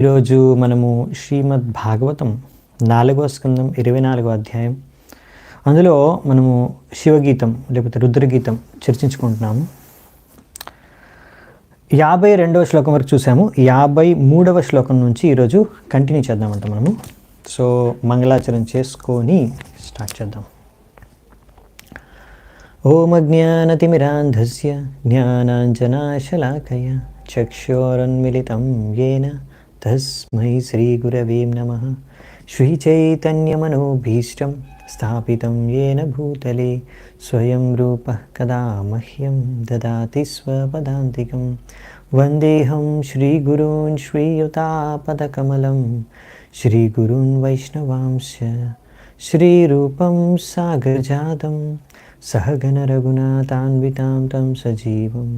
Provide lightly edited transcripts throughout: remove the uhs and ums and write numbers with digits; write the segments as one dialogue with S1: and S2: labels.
S1: ఈరోజు మనము శ్రీమద్ భాగవతం 4వ స్కందం 24వ అధ్యాయం అందులో మనము శివగీతం లేకపోతే రుద్రగీతం చర్చించుకుంటున్నాము. 52వ శ్లోకం వరకు చూసాము. 53వ శ్లోకం నుంచి ఈరోజు కంటిన్యూ చేద్దామంట మనము. సో మంగళాచరణ చేసుకొని స్టార్ట్ చేద్దాం. ఓం అజ్ఞానతిమిరాంధస్య జ్ఞానాంజనాశలాకయ చక్షోరన్మిళితం యేన తస్మై శ్రీగురవే నమః. శ్రీచైతన్యమనోభీష్టం స్థాపితం యేన భూతలే స్వయం రూపః కదా మహ్యం దదాతి స్వపదాంతికం. వందేహం శ్రీగురూన్ శ్రీయుతాపదకమలం శ్రీగురూన్ వైష్ణవాంశ శ్రీరూపం సాగరజాతం సహగణ రఘునాథాన్వితాం తం సజీవం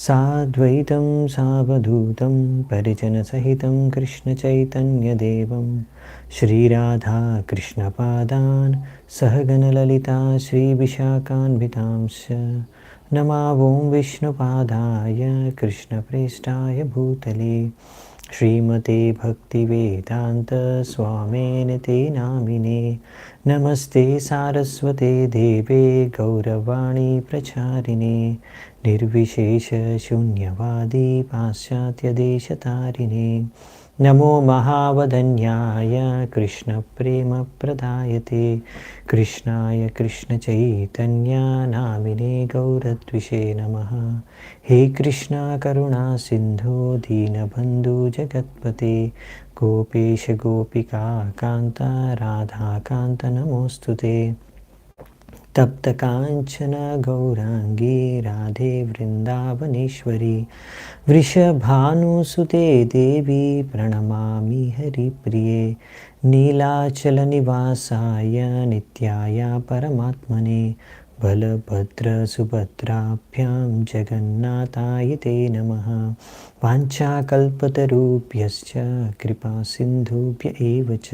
S1: సాద్వైతం సావధూతం పరిజనసహితం కృష్ణచైతన్యదేవం శ్రీరాధా కృష్ణపాదాన్ సహగణలలితా శ్రీవిశాఖాన్వితాంశ నమా ఓం విష్ణుపాదాయ కృష్ణప్రేష్టాయ భూతలే శ్రీమతే భక్తివేదాంత స్వామినితే నామినే. నమస్తే సారస్వతే దేవే గౌరవాణి ప్రచారిణే నిర్విశేష శూన్యవాది పాశ్చాత్యదేశతారిణే. నమో మహావదన్యాయ కృష్ణ ప్రేమ ప్రదాయతే కృష్ణాయ కృష్ణ చైతన్య నామినే గౌరద్విషే నమః. హే కృష్ణ కరుణా సింధో దీనబంధు జగత్పతే గోపేశ గోపికా కాంత రాధాకాంత నమోస్తుతే. తప్త కాంచన గౌరాంగీ రాధే వృందావనేశ్వరి వృషభానుసుతే దేవి ప్రణమామి హరిప్రియే. నీలాచల నివాసాయ నిత్యాయ పరమాత్మనే బలభద్ర సుభద్రాభ్యాం జగన్నాథాయ తే నమః. వాంఛాకల్పతరుభ్యశ్చ కృపా సింధుభ్య ఏవ చ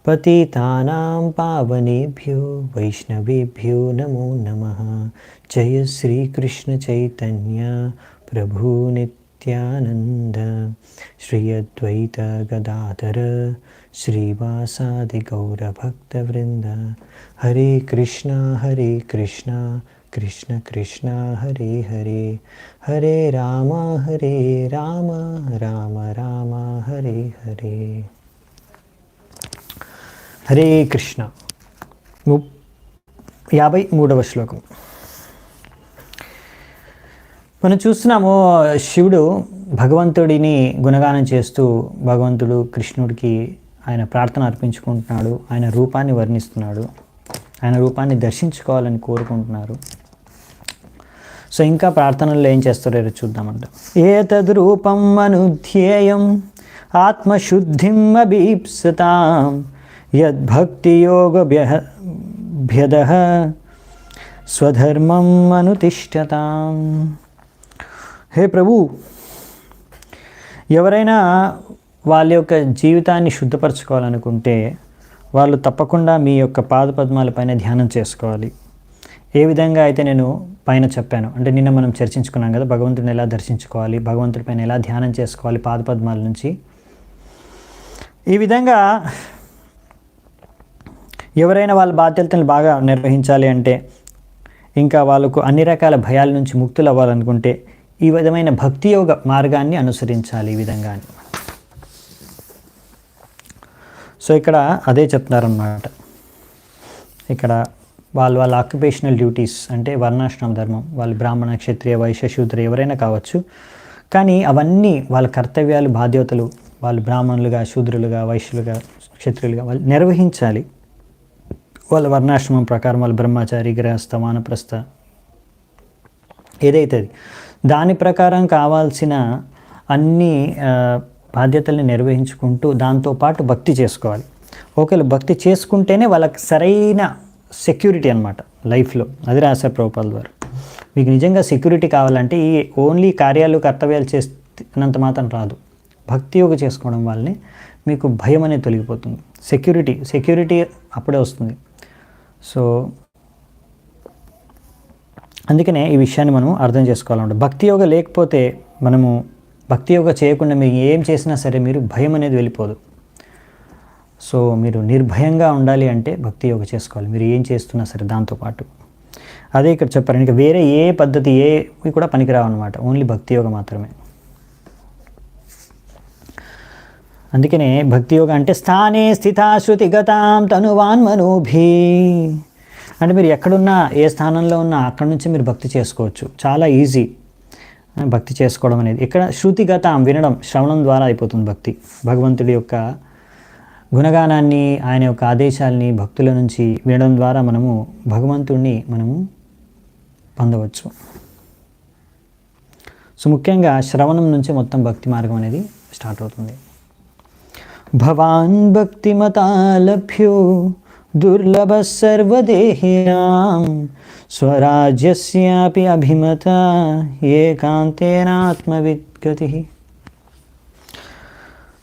S1: పతితానాం పావనేభ్యో వైష్ణవేభ్యో నమో నమః. జయ శ్రీకృష్ణ చైతన్య ప్రభు నిత్యానంద శ్రీ అద్వైత గదాధర శ్రీవాసాది గౌరభక్తవృంద. హరే కృష్ణ కృష్ణ కృష్ణ హరే హరే హరే రామ రామ రామ హరే హరే. హరే కృష్ణ. 53వ శ్లోకం మనం చూస్తున్నాము. శివుడు భగవంతుడిని గుణగానం చేస్తూ భగవంతుడు కృష్ణుడికి ఆయన ప్రార్థన అర్పించుకుంటున్నాడు. ఆయన రూపాన్ని వర్ణిస్తున్నాడు. ఆయన రూపాన్ని దర్శించుకోవాలని కోరుకుంటున్నారు. సో ఇంకా ప్రార్థనల్లో ఏం చేస్తారో చూద్దామంట. ఏతద్ రూపం అనుధ్యేయం ఆత్మశుద్ధిం అభీప్సతాం యద్భక్తియోగభ్యదః స్వధర్మం అనుతిష్ఠతాం. హే ప్రభు, ఎవరైనా వాళ్ళ యొక్క జీవితాన్ని శుద్ధపరచుకోవాలనుకుంటే వాళ్ళు తప్పకుండా మీ యొక్క పాదపద్మాలపైన ధ్యానం చేసుకోవాలి. ఏ విధంగా అయితే నేను పైన చెప్పాను, అంటే నిన్న మనం చర్చించుకున్నాం కదా, భగవంతుడిని ఎలా దర్శించుకోవాలి, భగవంతుడి పైన ఎలా ధ్యానం చేసుకోవాలి పాదపద్మాల నుంచి. ఈ విధంగా ఎవరైనా వాళ్ళ బాధ్యతలను బాగా నిర్వహించాలి అంటే, ఇంకా వాళ్ళకు అన్ని రకాల భయాల నుంచి ముక్తులు అవ్వాలనుకుంటే ఈ విధమైన భక్తి యోగ మార్గాన్ని అనుసరించాలి. ఈ విధంగా సో ఇక్కడ అదే చెప్తున్నారన్నమాట. ఇక్కడ వాళ్ళ ఆక్యుపేషనల్ డ్యూటీస్ అంటే వర్ణాశ్రమ ధర్మం, వాళ్ళు బ్రాహ్మణ క్షత్రియ వైశ్య శూద్ర ఎవరైనా కావచ్చు, కానీ అవన్నీ వాళ్ళ కర్తవ్యాలు బాధ్యతలు వాళ్ళు బ్రాహ్మణులుగా శూద్రులుగా వైశ్యులుగా క్షత్రియులుగా వాళ్ళు నిర్వహించాలి. వాళ్ళ వర్ణాశ్రమం ప్రకారం వాళ్ళు బ్రహ్మచారి గృహస్థ వానప్రస్థ ఏదైతే దాని ప్రకారం కావాల్సిన అన్ని బాధ్యతల్ని నిర్వహించుకుంటూ దాంతోపాటు భక్తి చేసుకోవాలి. ఒకవేళ భక్తి చేసుకుంటేనే వాళ్ళకి సరైన సెక్యూరిటీ అనమాట లైఫ్లో. అది రాశారు ప్రభుపాదుల ద్వారా. మీకు నిజంగా సెక్యూరిటీ కావాలంటే ఈ ఓన్లీ కార్యాలు కర్తవ్యాలు చేసినంత మాత్రం రాదు. భక్తి యోగ చేసుకోవడం వల్లనే మీకు భయం అనేది తొలగిపోతుంది. సెక్యూరిటీ అప్పుడే వస్తుంది. సో అందుకనే ఈ విషయాన్ని మనం అర్థం చేసుకోవాలన్నమాట. భక్తి యోగ లేకపోతే మనము భక్తి యోగా చేయకుండా మీరు ఏం చేసినా సరే మీరు భయం అనేది వెళ్ళిపోదు. సో మీరు నిర్భయంగా ఉండాలి అంటే భక్తి యోగా చేసుకోవాలి, మీరు ఏం చేస్తున్నా సరే దాంతోపాటు. అదే ఇక్కడ చెప్పారు, ఇంకా వేరే ఏ పద్ధతి ఏవి కూడా పనికిరావు అనమాట, ఓన్లీ భక్తి యోగా మాత్రమే. అందుకనే భక్తి యోగా అంటే స్థానే స్థితాశ్రుతి గతాం తనువాన్ మనోభి, అంటే మీరు ఎక్కడున్నా ఏ స్థానంలో ఉన్నా అక్కడ నుంచి మీరు భక్తి చేసుకోవచ్చు. చాలా ఈజీ భక్తి చేసుకోవడం అనేది. ఇక్కడ శృతిగతాం వినడం, శ్రవణం ద్వారా అయిపోతుంది భక్తి. భగవంతుడి యొక్క గుణగానాన్ని, ఆయన యొక్క ఆదేశాలని భక్తుల నుంచి వినడం ద్వారా మనము భగవంతుడిని మనము పొందవచ్చు. సో ముఖ్యంగా శ్రవణం నుంచి మొత్తం భక్తి మార్గం అనేది స్టార్ట్ అవుతుంది. భవాన్ భక్తిమతాలభ్యో దుర్లభ సర్వదేహినాం స్వరాజ్యస్యాపి అభిమత ఏకాంతేనాత్మవిద్గతి.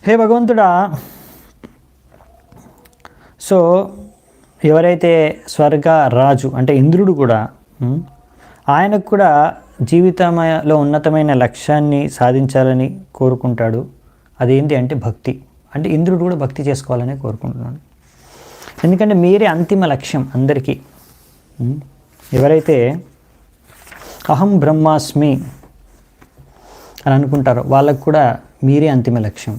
S1: హే భగవంతుడా, సో ఎవరైతే స్వర్గ రాజు అంటే ఇంద్రుడు కూడా, ఆయనకు కూడా జీవితంలో ఉన్నతమైన లక్ష్యాన్ని సాధించాలని కోరుకుంటాడు. అదేంటి అంటే భక్తి. అంటే ఇంద్రుడు కూడా భక్తి చేసుకోవాలని కోరుకుంటున్నాడు. ఎందుకంటే మీరే అంతిమ లక్ష్యం అందరికీ. ఎవరైతే అహం బ్రహ్మాస్మి అని అనుకుంటారో వాళ్ళకు కూడా మీరే అంతిమ లక్ష్యం.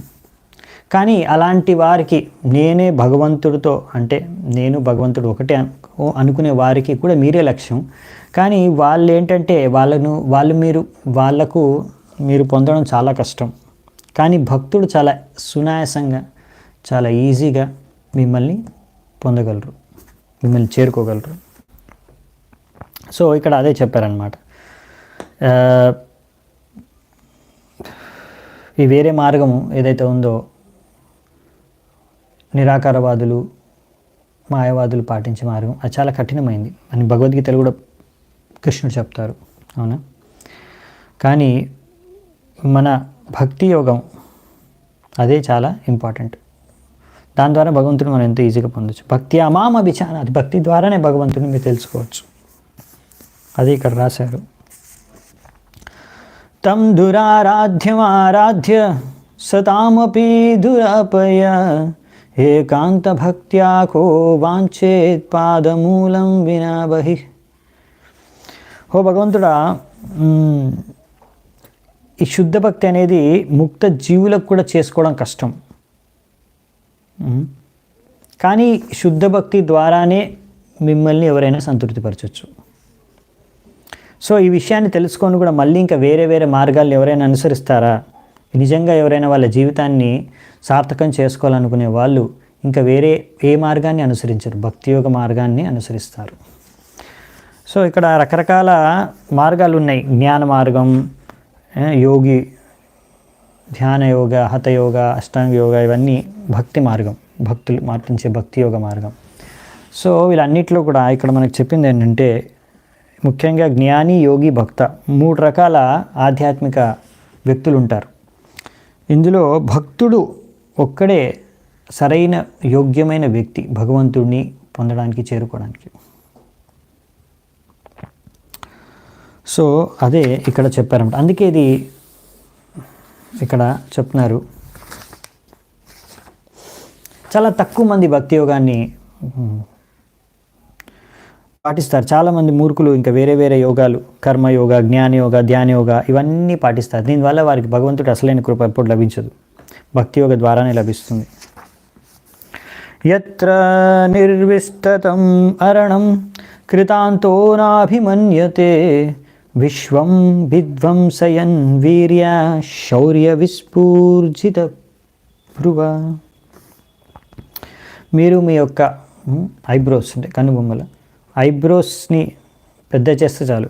S1: కానీ అలాంటి వారికి, నేనే భగవంతుడితో అంటే నేను భగవంతుడు ఒకటే అనుకునే వారికి కూడా మీరే లక్ష్యం. కానీ వాళ్ళు ఏంటంటే వాళ్ళకు మీరు పొందడం చాలా కష్టం. కానీ భక్తుడు చాలా సునాయాసంగా, చాలా ఈజీగా మిమ్మల్ని పొందగలరు, మిమ్మల్ని చేరుకోగలరు. సో ఇక్కడ అదే చెప్పారనమాట. ఈ వేరే మార్గము ఏదైతే ఉందో నిరాకారవాదులు, మాయావాదులు పాటించే మార్గం అది చాలా కఠినమైంది అని భగవద్గీతలో కూడా కృష్ణుడు చెప్తారు, అవునా? కానీ మన భక్తి యోగం అదే చాలా ఇంపార్టెంట్. దాని ద్వారా భగవంతుని మనం ఎంతో ఈజీగా పొందొచ్చు. భక్తి అమామ విచారణ, అది భక్తి ద్వారానే భగవంతుని మీరు తెలుసుకోవచ్చు. అది ఇక్కడ రాశారు. తం దురారాధ్యమారాధ్య సతామపి దురాపయ ఏకాంత భక్త్యాకో వాంఛేత్ పాదమూలం వినా బహి. ఓ భగవంతుడా, ఈ శుద్ధ భక్తి అనేది ముక్త జీవులకు కూడా చేసుకోవడం కష్టం. కానీ శుద్ధ భక్తి ద్వారానే మిమ్మల్ని ఎవరైనా సంతృప్తిపరచవచ్చు. సో ఈ విషయాన్ని తెలుసుకొని కూడా మళ్ళీ ఇంకా వేరే వేరే మార్గాలు ఎవరైనా అనుసరిస్తారా? నిజంగా ఎవరైనా వాళ్ళ జీవితాన్ని సార్థకం చేసుకోవాలనుకునే వాళ్ళు ఇంకా వేరే ఏ మార్గాన్ని అనుసరించరు, భక్తి యోగ మార్గాన్ని అనుసరిస్తారు. సో ఇక్కడ రకరకాల మార్గాలు ఉన్నాయి. జ్ఞాన మార్గం, యోగి, ధ్యాన యోగ, హఠయోగ, అష్టాంగ యోగ, ఇవన్నీ భక్తి మార్గం, భక్తులు మార్పించే భక్తి యోగ మార్గం. సో వీళ్ళన్నిటిలో కూడా ఇక్కడ మనకు చెప్పింది ఏంటంటే ముఖ్యంగా జ్ఞాని, యోగి, భక్త 3 రకాల ఆధ్యాత్మిక వ్యక్తులు ఉంటారు. ఇందులో భక్తుడు ఒక్కడే సరైన యోగ్యమైన వ్యక్తి భగవంతుడిని పొందడానికి, చేరుకోవడానికి. సో అదే ఇక్కడ చెప్పారన్నమాట. అందుకే ఇది ఇక్కడ చెప్తున్నారు. చాలా తక్కువ మంది భక్తి యోగాన్ని పాటిస్తారు. చాలామంది మూర్ఖులు ఇంకా వేరే వేరే యోగాలు, కర్మయోగ, జ్ఞానయోగ, ధ్యానయోగ ఇవన్నీ పాటిస్తారు. దీనివల్ల వారికి భగవంతుడు అసలైన కృప ఎప్పుడు లభించదు, భక్తి యోగ ద్వారానే లభిస్తుంది. యత్ర నిర్విష్టతం అరణం కృతాంతో నాభిమన్యతే విశ్వం విధ్వంసయన్ వీర్య శౌర్య విస్ఫూర్జిత భ్రువ. మీరు మీ యొక్క ఐబ్రోస్ అంటే కనుబొమ్మల ఐబ్రోస్ని పెద్ద చేస్తే చాలు,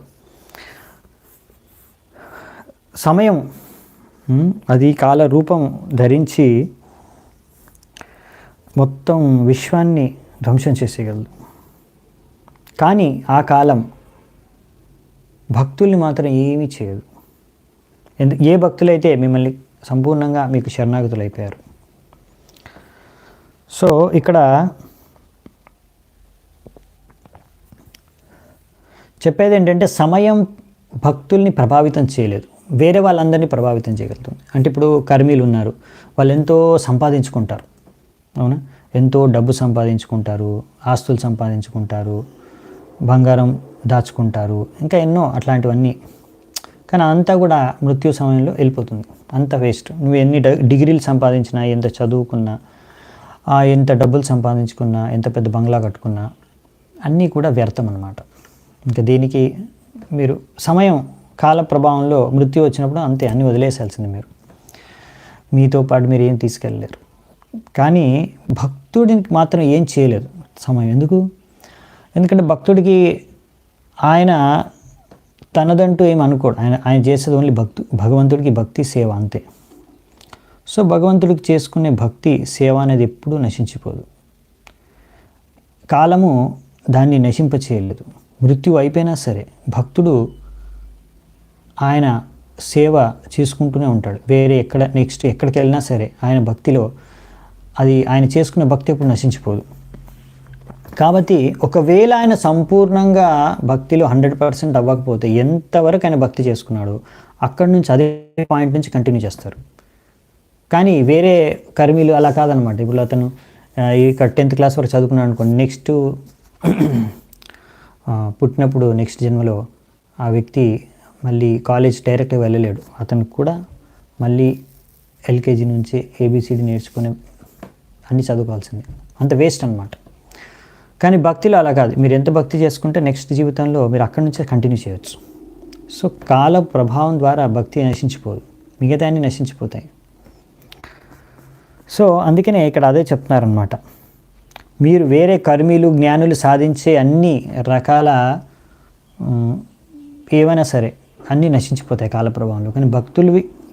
S1: సమయం అది కాల రూపం ధరించి మొత్తం విశ్వాన్ని ధ్వంసం చేసేయగలదు. కానీ ఆ కాలం భక్తుల్ని మాత్రం ఏమీ చేయదు. ఏ భక్తులైతే మిమ్మల్ని సంపూర్ణంగా మీకు శరణాగతులు అయిపోయారు. సో ఇక్కడ చెప్పేది ఏంటంటే సమయం భక్తుల్ని ప్రభావితం చేయలేదు. వేరే వాళ్ళందరినీ ప్రభావితం చేయగలుగుతుంది. అంటే ఇప్పుడు కర్మీలు ఉన్నారు, వాళ్ళు ఎంతో సంపాదించుకుంటారు, అవునా, ఎంతో డబ్బు సంపాదించుకుంటారు, ఆస్తులు సంపాదించుకుంటారు, బంగారం దాచుకుంటారు, ఇంకా ఎన్నో అట్లాంటివన్నీ. కానీ అంతా కూడా మృత్యు సమయంలో వెళ్ళిపోతుంది, అంత వేస్ట్. నువ్వు ఎన్ని డిగ్రీలు సంపాదించినా, ఎంత చదువుకున్నా, ఎంత డబ్బులు సంపాదించుకున్నా, ఎంత పెద్ద బంగ్లా కట్టుకున్నా అన్నీ కూడా వ్యర్థం అన్నమాట. ఇంకా దీనికి మీరు సమయం కాల ప్రభావంలో మృత్యు వచ్చినప్పుడు అంతే, అన్నీ వదిలేసాల్సింది మీరు, మీతో పాటు మీరు ఏం తీసుకెళ్ళలేరు. కానీ భక్తుడికి మాత్రం ఏం చేయలేదు సమయం. ఎందుకంటే భక్తుడికి ఆయన తనదంటూ ఏం అనుకోడు, ఆయన చేసేది ఓన్లీ భగవంతుడికి భక్తి సేవ అంతే. సో భగవంతుడికి చేసుకునే భక్తి సేవ అనేది ఎప్పుడూ నశించిపోదు, కాలము దాన్ని నశింపచేయలేదు. మృత్యు అయిపోయినా సరే భక్తుడు ఆయన సేవ చేసుకుంటూనే ఉంటాడు. వేరే నెక్స్ట్ ఎక్కడికి వెళ్ళినా సరే ఆయన భక్తిలో అది ఆయన చేసుకునే భక్తి ఎప్పుడు నశించిపోదు. కాబట్టి ఒకవేళ ఆయన సంపూర్ణంగా భక్తిలో 100% అవ్వకపోతే, ఎంతవరకు ఆయన భక్తి చేసుకున్నాడో అక్కడి నుంచి అదే పాయింట్ నుంచి కంటిన్యూ చేస్తారు. కానీ వేరే కర్మీలు అలా కాదనమాట. ఇప్పుడు అతను ఇక్కడ 10th క్లాస్ వరకు చదువుకున్నాడు అనుకోండి, నెక్స్ట్ పుట్టినప్పుడు నెక్స్ట్ జన్మలో ఆ వ్యక్తి మళ్ళీ కాలేజ్ డైరెక్ట్గా వెళ్ళలేడు. అతను కూడా మళ్ళీ ఎల్కేజీ నుంచి ఏబిసిడి నేర్చుకుని అన్నీ చదువుకోవాల్సింది, అంత వేస్ట్ అనమాట. కానీ భక్తిలో అలా కాదు, మీరు ఎంత భక్తి చేసుకుంటే నెక్స్ట్ జీవితంలో మీరు అక్కడి నుంచే కంటిన్యూ చేయవచ్చు. సో కాల ప్రభావం ద్వారా భక్తి నశించిపోదు, మిగతా అన్నీ నశించిపోతాయి. సో అందుకనే ఇక్కడ అదే చెప్తున్నారనమాట, మీరు వేరే కర్మీలు జ్ఞానులు సాధించే అన్ని రకాల ఏవైనా సరే అన్నీ నశించిపోతాయి కాల ప్రభావంలో, కానీ భక్తులు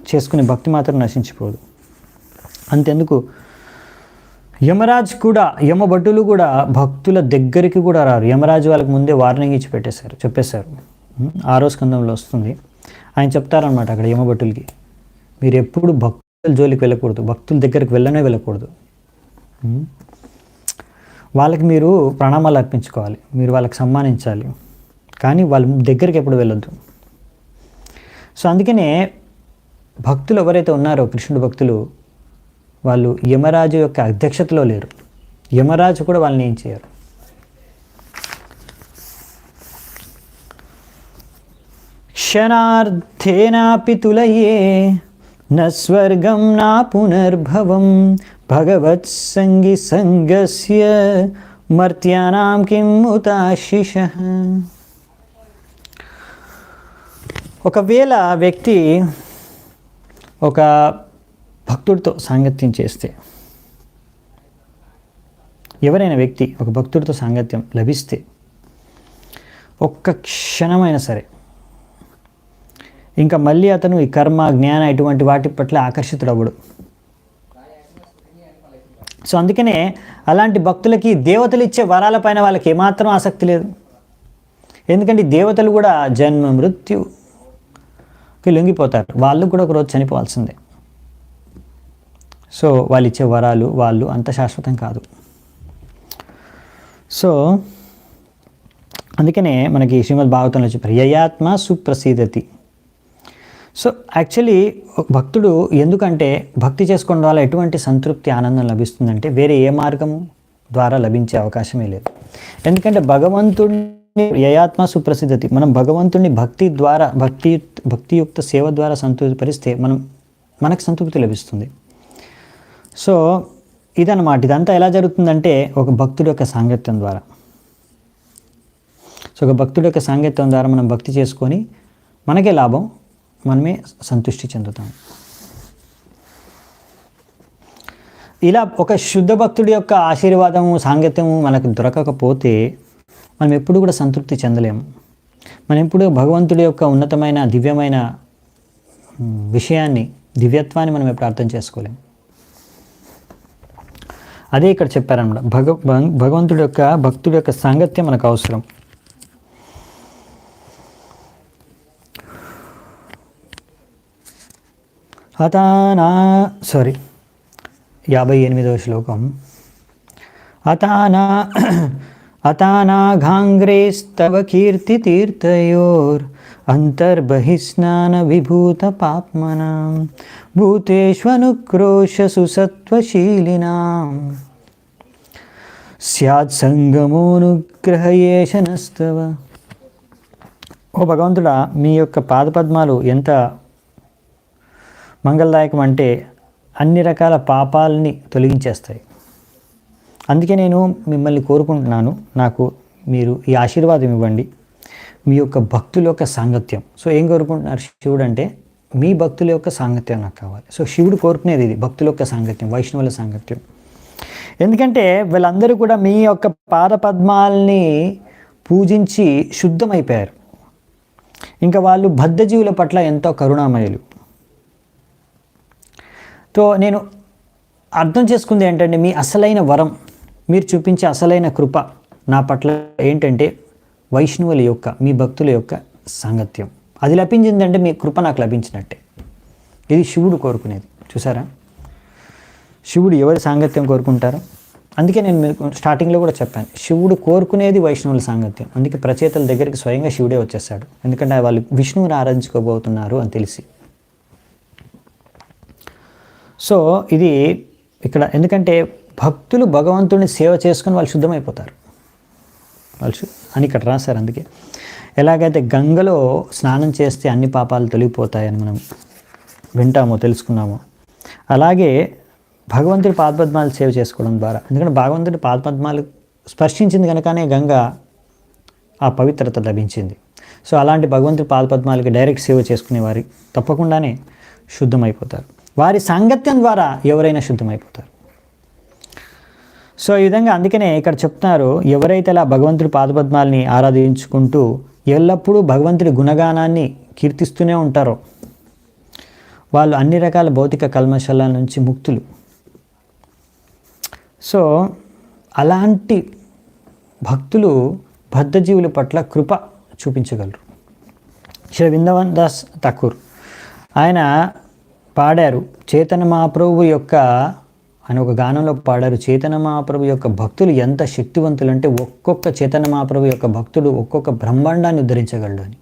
S1: చేసుకునే భక్తి మాత్రం నశించిపోదు. అంతెందుకు యమభటులు కూడా భక్తుల దగ్గరికి కూడా రారు. యమరాజు వాళ్ళకి ముందే వార్నింగ్ ఇచ్చి చెప్పేశారు. 6వ స్కందంలో వస్తుంది. ఆయన చెప్తారనమాట అక్కడ యమభటులకి, మీరు ఎప్పుడు భక్తుల జోలికి వెళ్ళకూడదు, భక్తుల దగ్గరికి వెళ్ళకూడదు. వాళ్ళకి మీరు ప్రణామాలు అర్పించుకోవాలి, మీరు వాళ్ళకి సన్మానించాలి, కానీ వాళ్ళ దగ్గరికి ఎప్పుడు వెళ్ళొద్దు. సో అందుకనే భక్తులు ఎవరైతే ఉన్నారో కృష్ణుడు భక్తులు, వాళ్ళు యమరాజు యొక్క అధ్యక్షతలో లేరు, యమరాజు కూడా వాళ్ళని ఏం చేయరు. క్షణార్థేనాపి తులయే న స్వర్గం నా పునర్భవం భగవత్ సంగి సంగస్య మర్త్యానాం కిం ఉతాశిషః. ఒకవేళ వ్యక్తి ఒక భక్తుడితో సాంగత్యం చేస్తే, ఎవరైనా వ్యక్తి ఒక భక్తుడితో సాంగత్యం లభిస్తే ఒక్క క్షణమైనా సరే ఇంకా మళ్ళీ అతను ఈ కర్మ జ్ఞాన ఇటువంటి వాటి పట్ల ఆకర్షితుడు అవ్వడు. సో అందుకనే అలాంటి భక్తులకి దేవతలు ఇచ్చే వరాలపైన వాళ్ళకి ఏమాత్రం ఆసక్తి లేదు. ఎందుకంటే దేవతలు కూడా జన్మ మృత్యుకి లొంగిపోతారు, వాళ్ళు కూడా ఒకరోజు చనిపోవాల్సిందే. సో వాళ్ళు ఇచ్చే వరాలు వాళ్ళు అంత శాశ్వతం కాదు. సో అందుకనే మనకి శ్రీమద్ భాగవతంలో చెప్పారు, యయాత్మ సుప్రసీదతి. సో యాక్చువల్లీ భక్తుడు ఎందుకంటే భక్తి చేసుకోవడం వల్ల ఎటువంటి సంతృప్తి ఆనందం లభిస్తుందంటే వేరే ఏ మార్గము ద్వారా లభించే అవకాశమే లేదు. ఎందుకంటే భగవంతుడిని యయాత్మ సుప్రసిద్ధతి, మనం భగవంతుడిని భక్తి ద్వారా భక్తియుక్త సేవ ద్వారా సంతృప్తిపరిస్తే మనకు సంతృప్తి లభిస్తుంది. సో ఇదన్నమాట. ఇదంతా ఎలా జరుగుతుందంటే ఒక భక్తుడి యొక్క సాంగత్యం ద్వారా. సో ఒక భక్తుడి యొక్క సాంగత్యం ద్వారా మనం భక్తి చేసుకొని మనకే లాభం, మనమే సంతృష్టి చెందుతాం. ఇలా ఒక శుద్ధ భక్తుడి యొక్క ఆశీర్వాదము సాంగత్యము మనకు దొరకకపోతే మనం ఎప్పుడు కూడా సంతృప్తి చెందలేము. మనం ఎప్పుడు భగవంతుడి యొక్క ఉన్నతమైన దివ్యమైన విషయాన్ని, దివ్యత్వాన్ని మనం ఎప్పుడు అర్థం చేసుకోలేము. అదే ఇక్కడ చెప్పారన్నమాట, భగవంతుడి యొక్క భక్తుడి యొక్క సాంగత్యం మనకు అవసరం. అతానా 58వ శ్లోకం. అతానా అతానాఘాంగ్రేస్తవ కీర్తితీర్థయోర్ అంతర్బహిస్నాన విభూత పాప్మనాం భూతేష్వనుక్రోశ సుసత్వశీలినాం స్యాత్ సంగమోనుగ్రహయేషనస్తవ. ఓ భగవంతుడా, మీ యొక్క పాదపద్మాలు ఎంత మంగళదాయకం అంటే అన్ని రకాల పాపాలని తొలగించేస్తాయి. అందుకే నేను మిమ్మల్ని కోరుకుంటున్నాను, నాకు మీరు ఈ ఆశీర్వాదం ఇవ్వండి, మీ యొక్క భక్తుల యొక్క సాంగత్యం. సో ఏం కోరుకుంటున్నారు శివుడు అంటే, మీ భక్తుల యొక్క సాంగత్యం నాకు కావాలి. సో శివుడు కోరుకునేది ఇది, భక్తుల యొక్క సాంగత్యం, వైష్ణవుల సాంగత్యం. ఎందుకంటే వీళ్ళందరూ కూడా మీ యొక్క పాదపద్మాల్ని పూజించి శుద్ధమైపోయారు. ఇంకా వాళ్ళు బద్ధజీవుల పట్ల ఎంతో కరుణామయులు. సో నేను అర్థం చేసుకుంది ఏంటంటే, మీ అసలైన వరం, మీరు చూపించే అసలైన కృప నా పట్ల ఏంటంటే వైష్ణవుల యొక్క, మీ భక్తుల యొక్క సాంగత్యం. అది లభించిందంటే మీ కృప నాకు లభించినట్టే. ఇది శివుడు కోరుకునేది. చూసారా, శివుడు ఎవరి సాంగత్యం కోరుకుంటారో. అందుకే నేను మీకు స్టార్టింగ్లో కూడా చెప్పాను, శివుడు కోరుకునేది వైష్ణవుల సాంగత్యం. అందుకే ప్రచేతల దగ్గరికి స్వయంగా శివుడే వచ్చేసాడు, ఎందుకంటే వాళ్ళు విష్ణువుని ఆరాధించుకోబోతున్నారు అని తెలిసి. సో ఇది ఇక్కడ ఎందుకంటే భక్తులు భగవంతుడిని సేవ చేసుకుని వాళ్ళు శుద్ధమైపోతారు అని ఇక్కడ రాశారు. అందుకే ఎలాగైతే గంగలో స్నానం చేస్తే అన్ని పాపాలు తొలగిపోతాయని మనం వింటామో తెలుసుకున్నామో, అలాగే భగవంతుడి పాదపద్మాలు సేవ చేసుకోవడం ద్వారా, ఎందుకంటే భగవంతుడి పాదపద్మాలు స్పర్శించింది కనుకనే గంగ ఆ పవిత్రత లభించింది. సో అలాంటి భగవంతుడి పాదపద్మాలకి డైరెక్ట్ సేవ చేసుకునే వారి తప్పకుండానే శుద్ధమైపోతారు. వారి సాంగత్యం ద్వారా ఎవరైనా శుద్ధమైపోతారు. సో ఈ విధంగా అందుకనే ఇక్కడ చెప్తున్నారు, ఎవరైతే అలా భగవంతుడి పాదపద్మాలని ఆరాధించుకుంటూ ఎల్లప్పుడూ భగవంతుడి గుణగానాన్ని కీర్తిస్తూనే ఉంటారో వాళ్ళు అన్ని రకాల భౌతిక కల్మషాల నుంచి ముక్తులు. సో అలాంటి భక్తులు బద్ధజీవుల పట్ల కృప చూపించగలరు. శ్రీ వృందావన్ దాస్ ఠాకూర్ ఆయన పాడారు, చైతన్య మహాప్రభు యొక్క అని ఒక గానంలో పాడారు, చైతన్య మహాప్రభు యొక్క భక్తులు ఎంత శక్తివంతులు అంటే ఒక్కొక్క చైతన్య మహాప్రభు యొక్క భక్తుడు ఒక్కొక్క బ్రహ్మాండాన్ని ఉద్ధరించగలడు అని.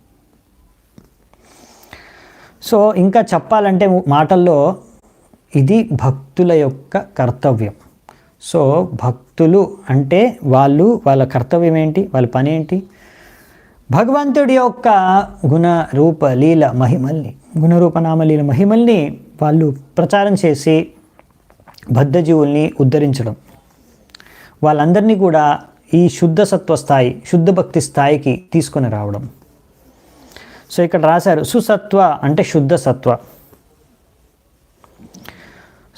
S1: సో ఇంకా చెప్పాలంటే మాటల్లో ఇది భక్తుల యొక్క కర్తవ్యం. సో భక్తులు అంటే వాళ్ళ కర్తవ్యం ఏంటి, వాళ్ళ పని ఏంటి, భగవంతుడి యొక్క గుణ రూప లీల మహిమల్ని, గుణరూపనామలీల మహిమల్ని వాళ్ళు ప్రచారం చేసి బద్ధజీవుల్ని ఉద్ధరించడం, వాళ్ళందరినీ కూడా ఈ శుద్ధ సత్వ స్థాయి, శుద్ధ భక్తి స్థాయికి తీసుకొని రావడం. సో ఇక్కడ రాశారు, సుసత్వ అంటే శుద్ధ సత్వ.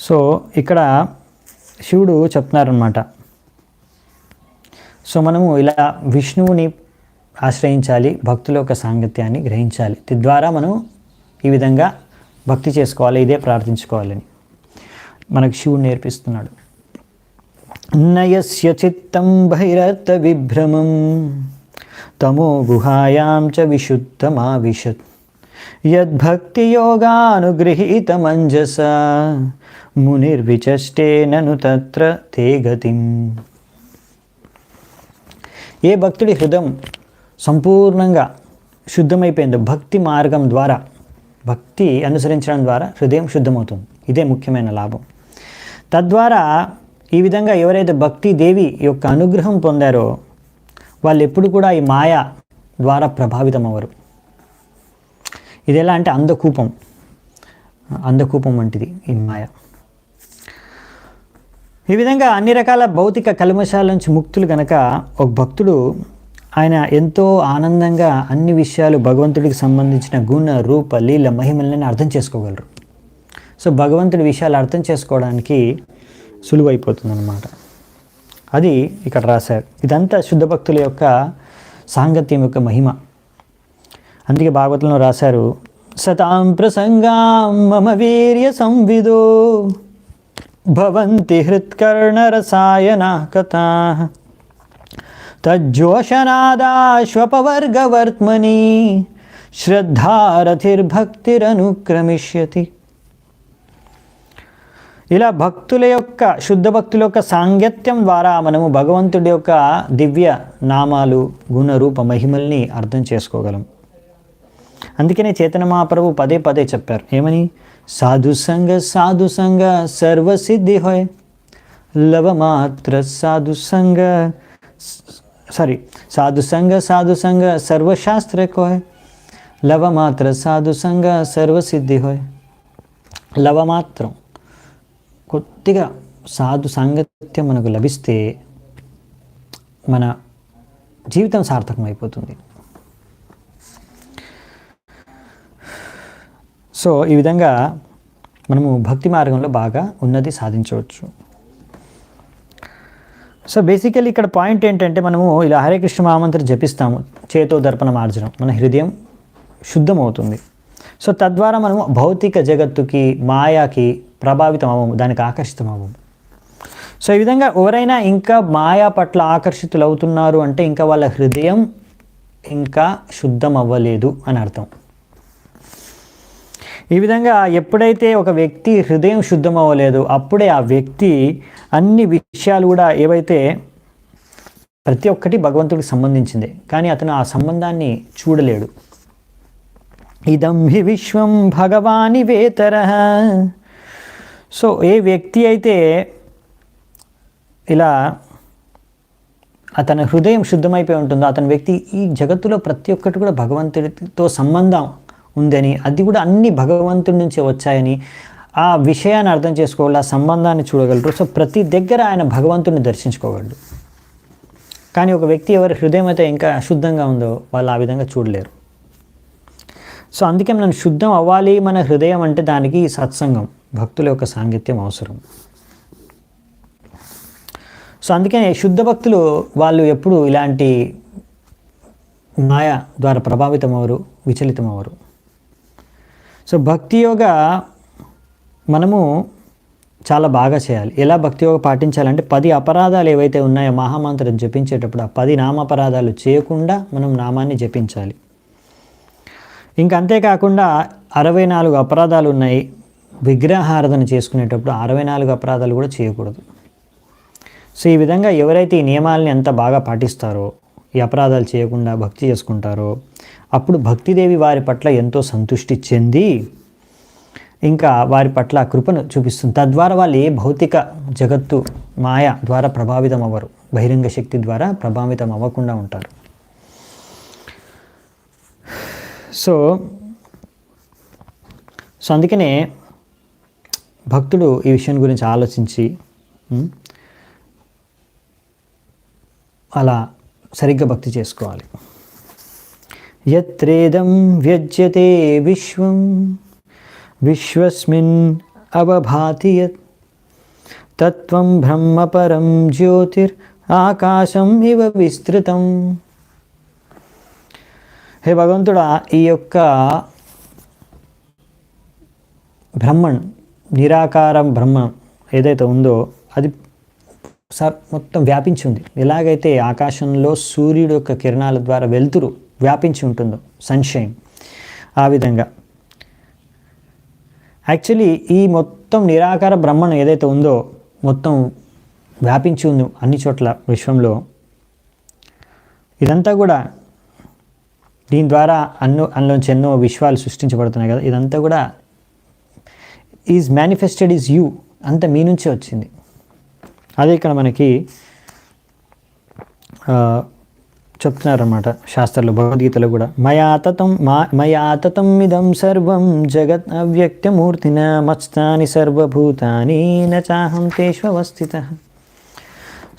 S1: సో ఇక్కడ శివుడు చెప్తున్నారనమాట. సో మనము ఇలా విష్ణువుని ఆశ్రయించాలి, భక్తుల యొక్క సాంగత్యాన్ని గ్రహించాలి, తద్వారా మనం ఈ విధంగా భక్తి చేసుకోవాలి, ఇదే ప్రార్థించుకోవాలని మనకు శివుడు నేర్పిస్తున్నాడు. నయస్య చిత్తం బహిరర్థ విభ్రమం తమో గుహాయాం చ విశుద్ధమావిశత్ యద్భక్తి యోగానుగృహీత మంజస మునిర్విచష్టేనను తత్ర తే గతిం. ఏ భక్తుడి హృదయం సంపూర్ణంగా శుద్ధమైపోయిందో భక్తి మార్గం ద్వారా, భక్తి అనుసరించడం ద్వారా హృదయం శుద్ధమవుతుంది. ఇదే ముఖ్యమైన లాభం. తద్వారా ఈ విధంగా ఎవరైతే భక్తి దేవి యొక్క అనుగ్రహం పొందారో వాళ్ళు ఎప్పుడు కూడా ఈ మాయ ద్వారా ప్రభావితం అవ్వరు. ఇది ఎలా అంటే అంధకూపం వంటిది ఈ మాయ. ఈ విధంగా అన్ని రకాల భౌతిక కల్మషాల నుంచి ముక్తులు గనక ఒక భక్తుడు ఆయన ఎంతో ఆనందంగా అన్ని విషయాలు భగవంతుడికి సంబంధించిన గుణ రూప లీల మహిమల్ని అర్థం చేసుకోగలరు. సో భగవంతుడి విషయాలు అర్థం చేసుకోవడానికి సులువైపోతుంది అన్నమాట. అది ఇక్కడ రాశారు. ఇదంతా శుద్ధ భక్తుల యొక్క సాంగత్యం యొక్క మహిమ. అందుకే భాగవతంలో రాశారు, సతాం ప్రసంగాం మమ వీర్య సంవిదో భవంతి హృత్కర్ణరసాయనా కథాః తజ్జోషనాదాశ్వపవర్గవర్త్మని శ్రద్ధారథిర్భక్తిరనుక్రమిష్యతి. ఇలా భక్తుల యొక్క శుద్ధ భక్తుల యొక్క సాంగత్యం ద్వారా మనము భగవంతుడి యొక్క దివ్య నామాలు గుణ రూప మహిమల్ని అర్థం చేసుకోగలం. అందుకనే చైతన్య మహాప్రభు పదే పదే చెప్పారు ఏమని, సాధు సంగ సర్వసిద్ధి హోయ్, లవ మాత్ర సాధు సంగ సర్వశాస్త్ర కోయ్, లవ మాత్ర సాధు సంగ సర్వసిద్ధి హోయ్. లవ మాత్రం కొద్దిగా సాధు సాంగత్యం మనకు లభిస్తే మన జీవితం సార్థకం అయిపోతుంది. సో ఈ విధంగా మనము భక్తి మార్గంలో బాగా ఉన్నతి సాధించవచ్చు. సో బేసికలీ ఇక్కడ పాయింట్ ఏంటంటే, మనము ఇలా హరే కృష్ణ మహామంత్రం జపిస్తాము, చేతో దర్పణ మార్జనం, మన హృదయం శుద్ధమవుతుంది. సో తద్వారా మనము భౌతిక జగత్తుకి మాయాకి ప్రభావితం అవ్వము, దానికి ఆకర్షితం అవ్వము. సో ఈ విధంగా ఎవరైనా ఇంకా మాయా పట్ల ఆకర్షితులు అవుతున్నారు అంటే ఇంకా వాళ్ళ హృదయం ఇంకా శుద్ధం అవ్వలేదు అని అర్థం. ఈ విధంగా ఎప్పుడైతే ఒక వ్యక్తి హృదయం శుద్ధం అవ్వలేదు, అప్పుడే ఆ వ్యక్తి అన్ని విషయాలు కూడా ఏవైతే ప్రతి ఒక్కటి భగవంతుడికి సంబంధించిందే, కానీ అతను ఆ సంబంధాన్ని చూడలేడు. ఇదం హి విశ్వం భగవాని వేతరః. సో ఏ వ్యక్తి అయితే ఇలా అతని హృదయం శుద్ధమైపోయి ఉంటుందో అతని వ్యక్తి ఈ జగత్తులో ప్రతి ఒక్కటి కూడా భగవంతుడితో సంబంధం ఉందని, అది కూడా అన్ని భగవంతుడి నుంచే వచ్చాయని ఆ విషయాన్ని అర్థం చేసుకోవాలి, ఆ సంబంధాన్ని చూడగలరు. సో ప్రతి దగ్గర ఆయన భగవంతుడిని దర్శించుకోగలరు. కానీ ఒక వ్యక్తి ఎవరి హృదయం అయితే ఇంకా అశుద్ధంగా ఉందో వాళ్ళు ఆ విధంగా చూడలేరు. సో అందుకే మనం శుద్ధం అవ్వాలి మన హృదయం అంటే దానికి సత్సంగం, భక్తుల యొక్క సాంగత్యం అవసరం. సో అందుకనే శుద్ధ భక్తులు వాళ్ళు ఎప్పుడు ఇలాంటి మాయ ద్వారా ప్రభావితం అవ్వరు, విచలితం అవ్వరు. సో భక్తి యోగ మనము చాలా బాగా చేయాలి. ఎలా భక్తి యోగ పాటించాలంటే 10 అపరాధాలు ఏవైతే ఉన్నాయో మహామంత్రం జపించేటప్పుడు ఆ 10 నామాపరాధాలు చేయకుండా మనం నామాన్ని జపించాలి. ఇంకా అంతేకాకుండా 64 అపరాధాలు ఉన్నాయి. విగ్రహారాధన చేసుకునేటప్పుడు 64 అపరాధాలు కూడా చేయకూడదు. సో ఈ విధంగా ఎవరైతే ఈ నియమాలని ఎంత బాగా పాటిస్తారో, ఈ అపరాధాలు చేయకుండా భక్తి చేసుకుంటారో, అప్పుడు భక్తిదేవి వారి పట్ల ఎంతో సంతృష్టి చెంది ఇంకా వారి పట్ల కృపను చూపిస్తుంది. తద్వారా వాళ్ళు ఏ భౌతిక జగత్తు మాయ ద్వారా ప్రభావితం అవ్వరు, బహిరంగ శక్తి ద్వారా ప్రభావితం అవ్వకుండా ఉంటారు. సో అందుకనే భక్తుడు ఈ విషయం గురించి ఆలోచించి అలా సరిగ్గా భక్తి చేసుకోవాలి. యత్రేదం వ్యజ్యతే విశ్వం విశ్వస్మిన్ అవభాతి యత్ తత్వం బ్రహ్మపరం జ్యోతిర్ ఆకాశం ఇవ విస్తృతం. హే భగవంతుడా, ఈ యొక్క బ్రహ్మన్ నిరాకారం బ్రహ్మ ఏదైతే ఉందో అది మొత్తం వ్యాపించి ఉంది. ఎలాగైతే ఆకాశంలో సూర్యుడు యొక్క కిరణాల ద్వారా వెలుతురు వ్యాపించి ఉంటుందో, సన్షైన్, ఆ విధంగా యాక్చువల్లీ ఈ మొత్తం నిరాకార బ్రహ్మను ఏదైతే ఉందో మొత్తం వ్యాపించి ఉంది అన్ని చోట్ల విశ్వంలో. ఇదంతా కూడా దీని ద్వారా అందులోంచి ఎన్నో విశ్వాలు సృష్టించబడుతున్నాయి కదా, ఇదంతా కూడా ఈజ్ మేనిఫెస్టెడ్ ఈజ్ యూ, అంతా మీ నుంచే వచ్చింది. అదే ఇక్కడ మనకి చెప్తున్నారన్నమాట శాస్త్రాల్లో, భగవద్గీతలో కూడా మయా తతం ఇదం సర్వం జగత్ అవ్యక్తమూర్తిన మత్స్థాని సర్వభూతాని నచాహం తేష్వస్థితః.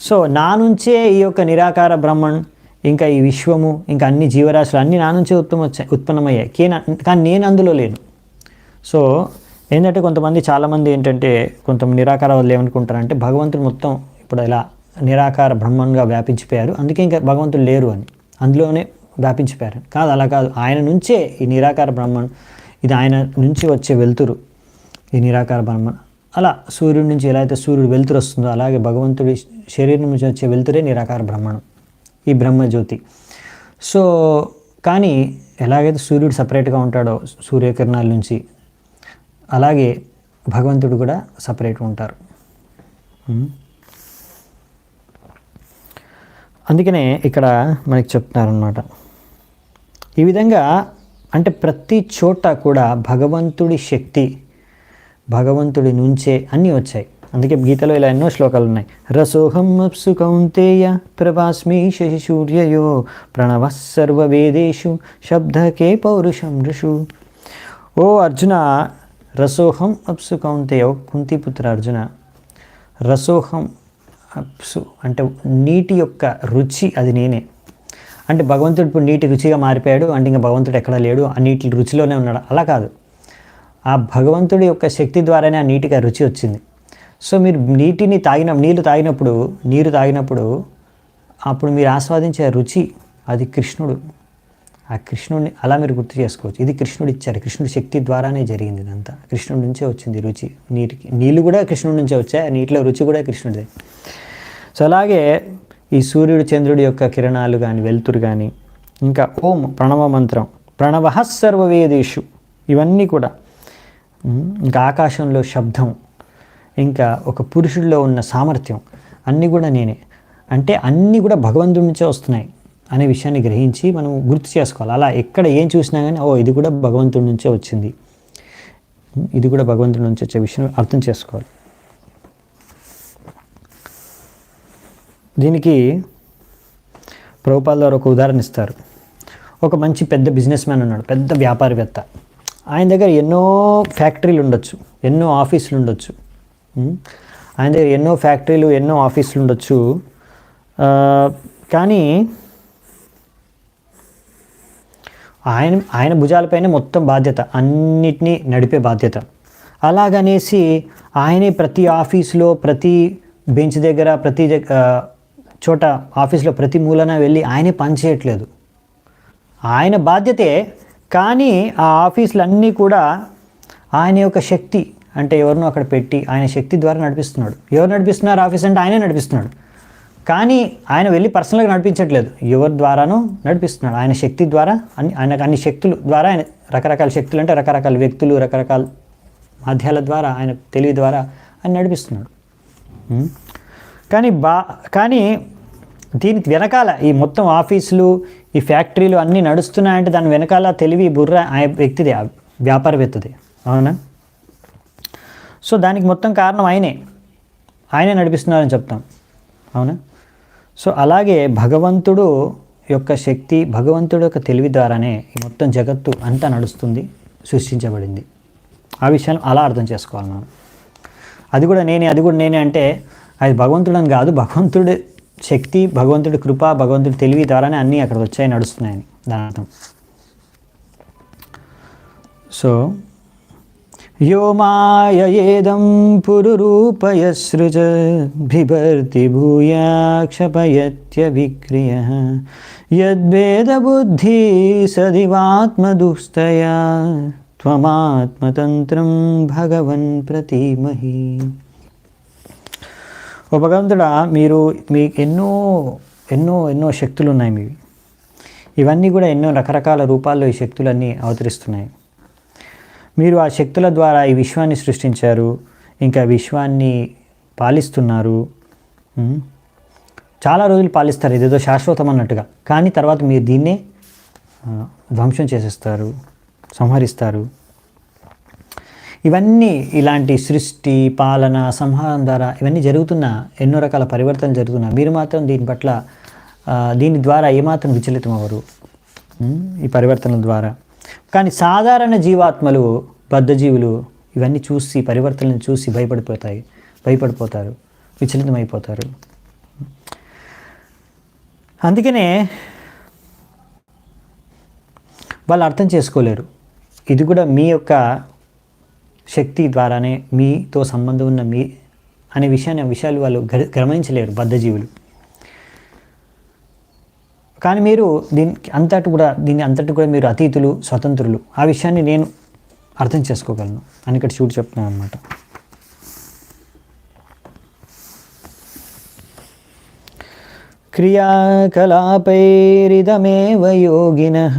S1: సో నా నుంచే ఈ యొక్క నిరాకార బ్రహ్మణ్, ఇంకా ఈ విశ్వము, ఇంకా అన్ని జీవరాశులు అన్నీ నా నుంచే ఉత్పన్నమయ్యాయి, కానీ నేను అందులో లేను. సో ఏంటంటే కొంతమంది చాలామంది ఏంటంటే కొంతమంది నిరాకార వాళ్ళు ఏమనుకుంటారంటే భగవంతుడు మొత్తం ఇప్పుడు ఇలా నిరాకార బ్రహ్మంగా వ్యాపించిపోయారు, అందుకే ఇంకా భగవంతుడు లేరు అని, అందులోనే వ్యాపించిపోయారు. కాదు, అలా కాదు. ఆయన నుంచే ఈ నిరాకార బ్రహ్మన్, ఇది ఆయన నుంచి వచ్చే వెలుతురు ఈ నిరాకార బ్రహ్మన్. అలా సూర్యుడి నుంచి ఎలా అయితే సూర్యుడు వెలుతురు వస్తుందో అలాగే భగవంతుడి శరీరం నుంచి వచ్చే వెలుతురే నిరాకార బ్రహ్మణం, ఈ బ్రహ్మజ్యోతి. సో కానీ ఎలాగైతే సూర్యుడు సపరేట్గా ఉంటాడో సూర్యకిరణాల నుంచి, అలాగే భగవంతుడు కూడా సపరేట్ ఉంటారు. అందుకనే ఇక్కడ మనకి చెప్తున్నారనమాట. ఈ విధంగా అంటే ప్రతి చోట కూడా భగవంతుడి శక్తి, భగవంతుడి నుంచే అన్నీ వచ్చాయి. అందుకే గీతలో ఇలా ఎన్నో శ్లోకాలు ఉన్నాయి. రసోహం అప్సు కౌంతేయ ప్రభాస్మి శశి సూర్యయో ప్రణవ సర్వవేదేషు శబ్దకే పౌరుషం ఋషు. ఓ అర్జున, రసోహం అప్సు కౌంతేయ, ఓ కుంతిపుత్ర అర్జున, రసోహం అప్సు అంటే నీటి యొక్క రుచి అది నేనే. అంటే భగవంతుడు ఇప్పుడు నీటి రుచిగా మారిపోయాడు అంటే ఇంకా భగవంతుడు ఎక్కడా లేడు, ఆ నీటి రుచిలోనే ఉన్నాడు, అలా కాదు. ఆ భగవంతుడి యొక్క శక్తి ద్వారానే ఆ నీటికి ఆ రుచి వచ్చింది. సో మీరు నీరు తాగినప్పుడు అప్పుడు మీరు ఆస్వాదించే రుచి అది కృష్ణుడు. ఆ కృష్ణుడిని అలా మీరు గుర్తు చేసుకోవచ్చు. ఇది కృష్ణుడు ఇచ్చారు, కృష్ణుడి శక్తి ద్వారానే జరిగింది ఇదంతా. కృష్ణుడి నుంచే వచ్చింది రుచి. నీళ్ళు కూడా కృష్ణుడి నుంచే వచ్చాయి, నీటిలో రుచి కూడా కృష్ణుడిదే. సో అలాగే ఈ సూర్యుడు చంద్రుడి యొక్క కిరణాలు కానీ, వెలుతురు కానీ, ఇంకా ఓం ప్రణవ మంత్రం, ప్రణవ సర్వవేదేషు, ఇవన్నీ కూడా, ఇంకా ఆకాశంలో శబ్దం, ఇంకా ఒక పురుషుడిలో ఉన్న సామర్థ్యం, అన్నీ కూడా నేనే. అంటే అన్నీ కూడా భగవంతుడి నుంచే వస్తున్నాయి అనే విషయాన్ని గ్రహించి మనం గుర్తు చేసుకోవాలి. అలా ఎక్కడ ఏం చూసినా కానీ ఇది కూడా భగవంతుడి నుంచే వచ్చింది, ఇది కూడా భగవంతుడి నుంచి వచ్చే విషయం అర్థం చేసుకోవాలి. దీనికి ప్రభుపాద గారు ఒక ఉదాహరణ ఇస్తారు. ఒక మంచి పెద్ద బిజినెస్ మ్యాన్ ఉన్నాడు, పెద్ద వ్యాపారవేత్త. ఆయన దగ్గర ఎన్నో ఫ్యాక్టరీలు ఉండొచ్చు, ఎన్నో ఆఫీసులు ఉండొచ్చు. ఆయన దగ్గర ఎన్నో ఫ్యాక్టరీలు, ఎన్నో ఆఫీసులు ఉండొచ్చు. కానీ ఆయన భుజాలపైన మొత్తం బాధ్యత, అన్నిటినీ నడిపే బాధ్యత. అలాగనేసి ఆయనే ప్రతి ఆఫీసులో, ప్రతి బెంచ్ దగ్గర, ప్రతి చోట ఆఫీస్లో ప్రతి మూలన వెళ్ళి ఆయనే పని చేయట్లేదు. ఆయన బాధ్యతే, కానీ ఆ ఆఫీసులన్నీ కూడా ఆయన యొక్క శక్తి అంటే ఎవరినో అక్కడ పెట్టి ఆయన శక్తి ద్వారా నడిపిస్తున్నాడు. ఎవరు నడిపిస్తున్నారు ఆఫీస్ అంటే ఆయనే నడిపిస్తున్నాడు. కానీ ఆయన వెళ్ళి పర్సనల్గా నడిపించట్లేదు, ఎవరి ద్వారానో నడిపిస్తున్నాడు. ఆయన శక్తి ద్వారా, ఆయనకు అన్ని శక్తుల ద్వారా, ఆయన రకరకాల శక్తులు అంటే రకరకాల వ్యక్తులు, రకరకాల మాధ్యాల ద్వారా, ఆయన తెలివి ద్వారా ఆయన నడిపిస్తున్నాడు. కానీ దీనికి వెనకాల ఈ మొత్తం ఆఫీసులు, ఈ ఫ్యాక్టరీలు అన్నీ నడుస్తున్నాయంటే దాని వెనకాల తెలివి, బుర్ర ఆ వ్యక్తిదే, వ్యాపారవేత్తదే. అవునా? సో దానికి మొత్తం కారణం ఆయనే నడిపిస్తున్నారని చెప్తాం. అవునా? సో అలాగే భగవంతుడు యొక్క శక్తి, భగవంతుడు యొక్క తెలివి ద్వారానే ఈ మొత్తం జగత్తు అంతా నడుస్తుంది, సృష్టించబడింది. ఆ విషయాన్ని అలా అర్థం చేసుకోవాలి మనం. అది కూడా నేనే అంటే అది భగవంతుడు అని కాదు, భగవంతుడి శక్తి, భగవంతుడి కృప, భగవంతుడి తెలివి ద్వారానే అన్నీ అక్కడ వచ్చాయి, నడుస్తున్నాయని దాని అర్థం. సో యో మాయేదం పురురూపయ సృజ బిభర్తి భూయా క్షపయత్య విక్రియ యద్వేద బుద్ధి సదివాత్మదుస్తయా త్వమాత్మతంత్రం భగవన్ ప్రతిమహి. ఓ భగవంతుడా, మీకు ఎన్నో శక్తులు ఉన్నాయి మీవి. ఇవన్నీ కూడా ఎన్నో రకరకాల రూపాల్లో ఈ శక్తులన్నీ అవతరిస్తున్నాయి. మీరు ఆ శక్తుల ద్వారా ఈ విశ్వాన్ని సృష్టించారు, ఇంకా విశ్వాన్ని పాలిస్తున్నారు. చాలా రోజులు పాలిస్తారు, ఇదేదో శాశ్వతం అన్నట్టుగా. కానీ తర్వాత మీరు దీన్నే ధ్వంసం చేసేస్తారు, సంహరిస్తారు. ఇవన్నీ ఇలాంటి సృష్టి, పాలన, సంహారం ద్వారా ఇవన్నీ జరుగుతున్నా, ఎన్నో రకాల పరివర్తనలు జరుగుతున్నా, మీరు మాత్రం దీని ద్వారా ఏమాత్రం విచలితం అవ్వరు ఈ పరివర్తనల ద్వారా. కానీ సాధారణ జీవాత్మలు, బద్ధజీవులు ఇవన్నీ చూసి, పరివర్తనలను చూసి భయపడిపోతారు, విచలితం అయిపోతారు. అందుకనే వాళ్ళు అర్థం చేసుకోలేరు. ఇది కూడా మీ యొక్క శక్తి ద్వారానే, మీతో సంబంధం ఉన్న అనే విషయాలు వాళ్ళు గమనించలేరు బద్ధజీవులు. కానీ మీరు దీన్ని అంతటి కూడా మీరు అతీతులు, స్వతంత్రులు. ఆ విషయాన్ని నేను అర్థం చేసుకోగలను అని ఇక్కడ చూడు చెప్తున్నాను అన్నమాట. క్రియాకలాపైరిదమేవ యోగినః